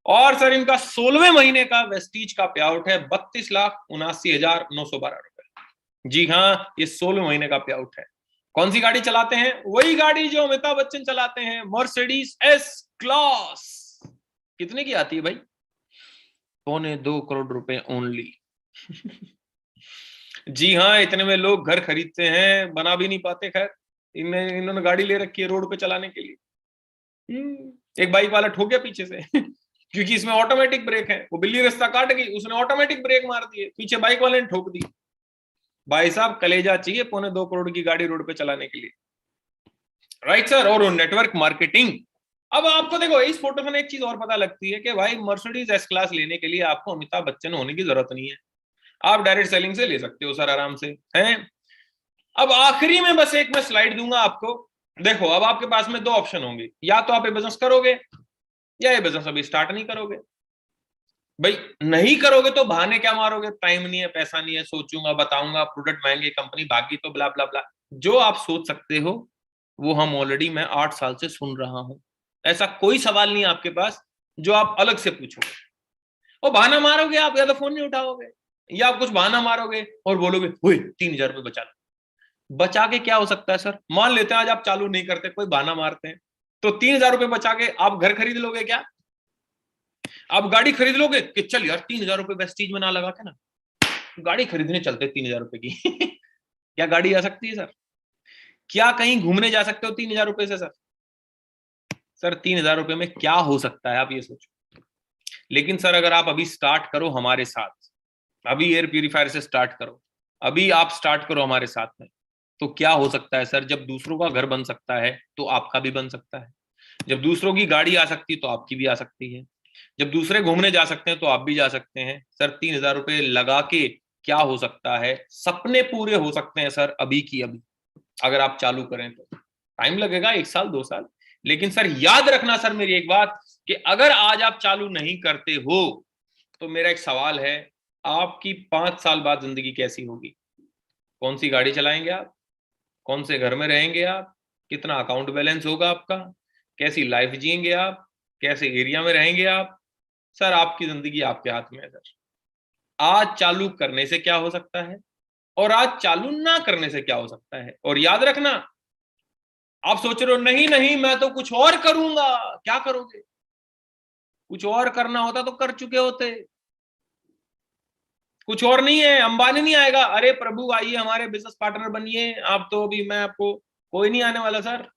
और सर इनका 16वें महीने का वेस्टीज का पे आउट है 32,79,912 रुपए। जी हाँ, ये 16वें महीने का पे आउट है। कौन सी गाड़ी चलाते हैं? वही गाड़ी जो अमिताभ बच्चन चलाते हैं, मर्सिडीज S क्लास। कितने की आती है भाई? 2.25 करोड़ रुपए ओनली। जी हाँ, इतने में लोग घर खरीदते हैं, बना भी नहीं पाते। खैर इन्होंने गाड़ी ले रखी है रोड पे चलाने के लिए। एक बाइक वाला ठोक गया पीछे से क्योंकि इसमें ऑटोमेटिक ब्रेक है, वो बिल्ली रास्ता काट गई, उसने ऑटोमेटिक ब्रेक मार दिए, पीछे बाइक वाले ने ठोक दी। भाई साहब कलेजा चाहिए 2.25 करोड़ की गाड़ी रोड पे चलाने के लिए, राइट सर। और नेटवर्क मार्केटिंग। अब आपको देखो इस फोटो में एक चीज और पता लगती है कि भाई मर्सिडीज एस क्लास लेने के लिए आपको अमिताभ बच्चन होने की जरूरत नहीं है, आप डायरेक्ट सेलिंग से ले सकते हो सर आराम से, हैं। अब आखिरी में बस एक मैं स्लाइड दूंगा आपको। देखो अब आपके पास में 2 ऑप्शन होंगे, या तो आप ये बिजनेस करोगे या ये बिजनेस अभी स्टार्ट नहीं करोगे। भाई नहीं करोगे तो बहाने क्या मारोगे, टाइम नहीं है, पैसा नहीं है, सोचूंगा, बताऊंगा, प्रोडक्ट महंगे, कंपनी भागी तो ब्ला ब्ला ब्ला। जो आप सोच सकते हो वो हम ऑलरेडी मैं 8 साल से सुन रहा हूं। ऐसा कोई सवाल नहीं आपके पास जो आप अलग से पूछोगे। और बहाना मारोगे आप, या तो फोन नहीं उठाओगे या आप कुछ बहाना मारोगे और बोलोगे 3,000 रुपए बचा लो। बचा के क्या हो सकता है सर? मान लेते हैं आज आप चालू नहीं करते, कोई बहाना मारते हैं, तो 3,000 रुपए बचा के आप घर खरीद लोगे क्या? आप गाड़ी खरीद लोगे कि चल यार 3,000 रुपए वेस्टीज में ना लगा के ना गाड़ी खरीदने चलते 3,000 रुपए की क्या गाड़ी आ सकती है सर? क्या कहीं घूमने जा सकते हो 3,000 रुपए से सर? सर 3,000 रुपए में क्या हो सकता है आप ये सोचो। लेकिन सर अगर आप अभी स्टार्ट करो हमारे साथ, अभी एयर प्यूरिफायर से स्टार्ट करो, अभी आप स्टार्ट करो हमारे साथ में, तो क्या हो सकता है सर? जब दूसरों का घर बन सकता है तो आपका भी बन सकता है। जब दूसरों की गाड़ी आ सकती है तो आपकी भी आ सकती है। जब दूसरे घूमने जा सकते हैं तो आप भी जा सकते हैं। सर 3,000 रुपए लगा के क्या हो सकता है? सपने पूरे हो सकते हैं सर अभी की अभी, अगर आप चालू करें तो। टाइम लगेगा 1 साल 2 साल, लेकिन सर याद रखना सर मेरी एक बात, कि अगर आज आप चालू नहीं करते हो तो मेरा एक सवाल है, आपकी 5 साल बाद जिंदगी कैसी होगी? कौन सी गाड़ी चलाएंगे आप? कौन से घर में रहेंगे आप? कितना अकाउंट बैलेंस होगा आपका? कैसी लाइफ जिएंगे आप? कैसे एरिया में रहेंगे आप? सर आपकी जिंदगी आपके हाथ में है सर। आज चालू करने से क्या हो सकता है और आज चालू ना करने से क्या हो सकता है। और याद रखना, आप सोच रहे हो नहीं नहीं मैं तो कुछ और करूंगा, क्या करोगे? कुछ और करना होता तो कर चुके होते। कुछ और नहीं है, अंबानी नहीं आएगा, अरे प्रभु आइए हमारे बिजनेस पार्टनर बनिए आप, तो अभी मैं आपको, कोई नहीं आने वाला सर।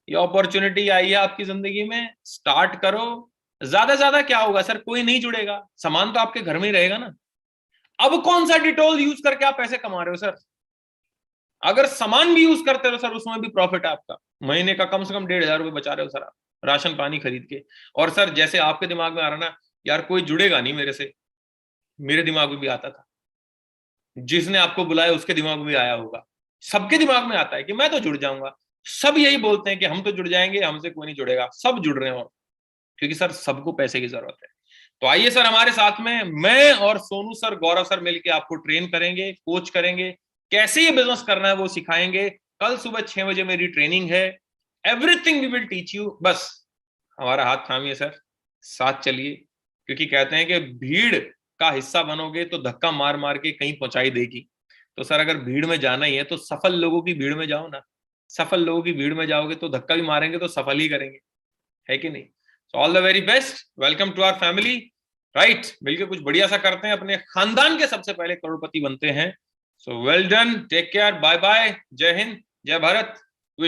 ये अपॉर्चुनिटी आई है आपकी जिंदगी में, स्टार्ट करो। ज्यादा ज्यादा क्या होगा सर? कोई नहीं जुड़ेगा, सामान तो आपके घर में ही रहेगा ना। अब कौन सा डिटॉल यूज करके आप पैसे कमा रहे हो सर? अगर सामान भी यूज करते हो सर उसमें भी प्रॉफिट है आपका। महीने का कम से कम 1,500 रुपए बचा रहे हो सर आप, राशन पानी खरीद के। और सर जैसे आपके दिमाग में आ रहा ना, यार कोई जुड़ेगा नहीं मेरे से, मेरे दिमाग में भी आता था। जिसने आपको बुलाया उसके दिमाग में भी आया होगा। सबके दिमाग में आता है कि मैं तो जुड़ जाऊंगा। सब यही बोलते हैं कि हम तो जुड़ जाएंगे, हमसे कोई नहीं जुड़ेगा। सब जुड़ रहे हो क्योंकि सर सबको पैसे की जरूरत है। तो आइए सर हमारे साथ में, मैं और सोनू सर, गौरव सर मिलके आपको ट्रेन करेंगे, कोच करेंगे, कैसे ये बिजनेस करना है वो सिखाएंगे। कल सुबह 6 बजे मेरी ट्रेनिंग है। Everything we will teach you. बस हमारा हाथ थामिए सर, साथ चलिए, क्योंकि कहते हैं कि भीड़ का हिस्सा बनोगे तो धक्का मार मार के कहीं पहुंचाई देगी। तो सर अगर भीड़ में जाना ही है तो सफल लोगों की भीड़ में जाओ ना। सफल लोगों की भीड़ में जाओगे तो धक्का भी मारेंगे तो सफल ही करेंगे, है कि नहीं? So all the very best, welcome to our family. Right, मिलकर कुछ बढ़िया सा करते हैं, अपने खानदान के सबसे पहले करोड़पति बनते हैं। So well done, take care, bye bye, जय हिंद, जय भारत।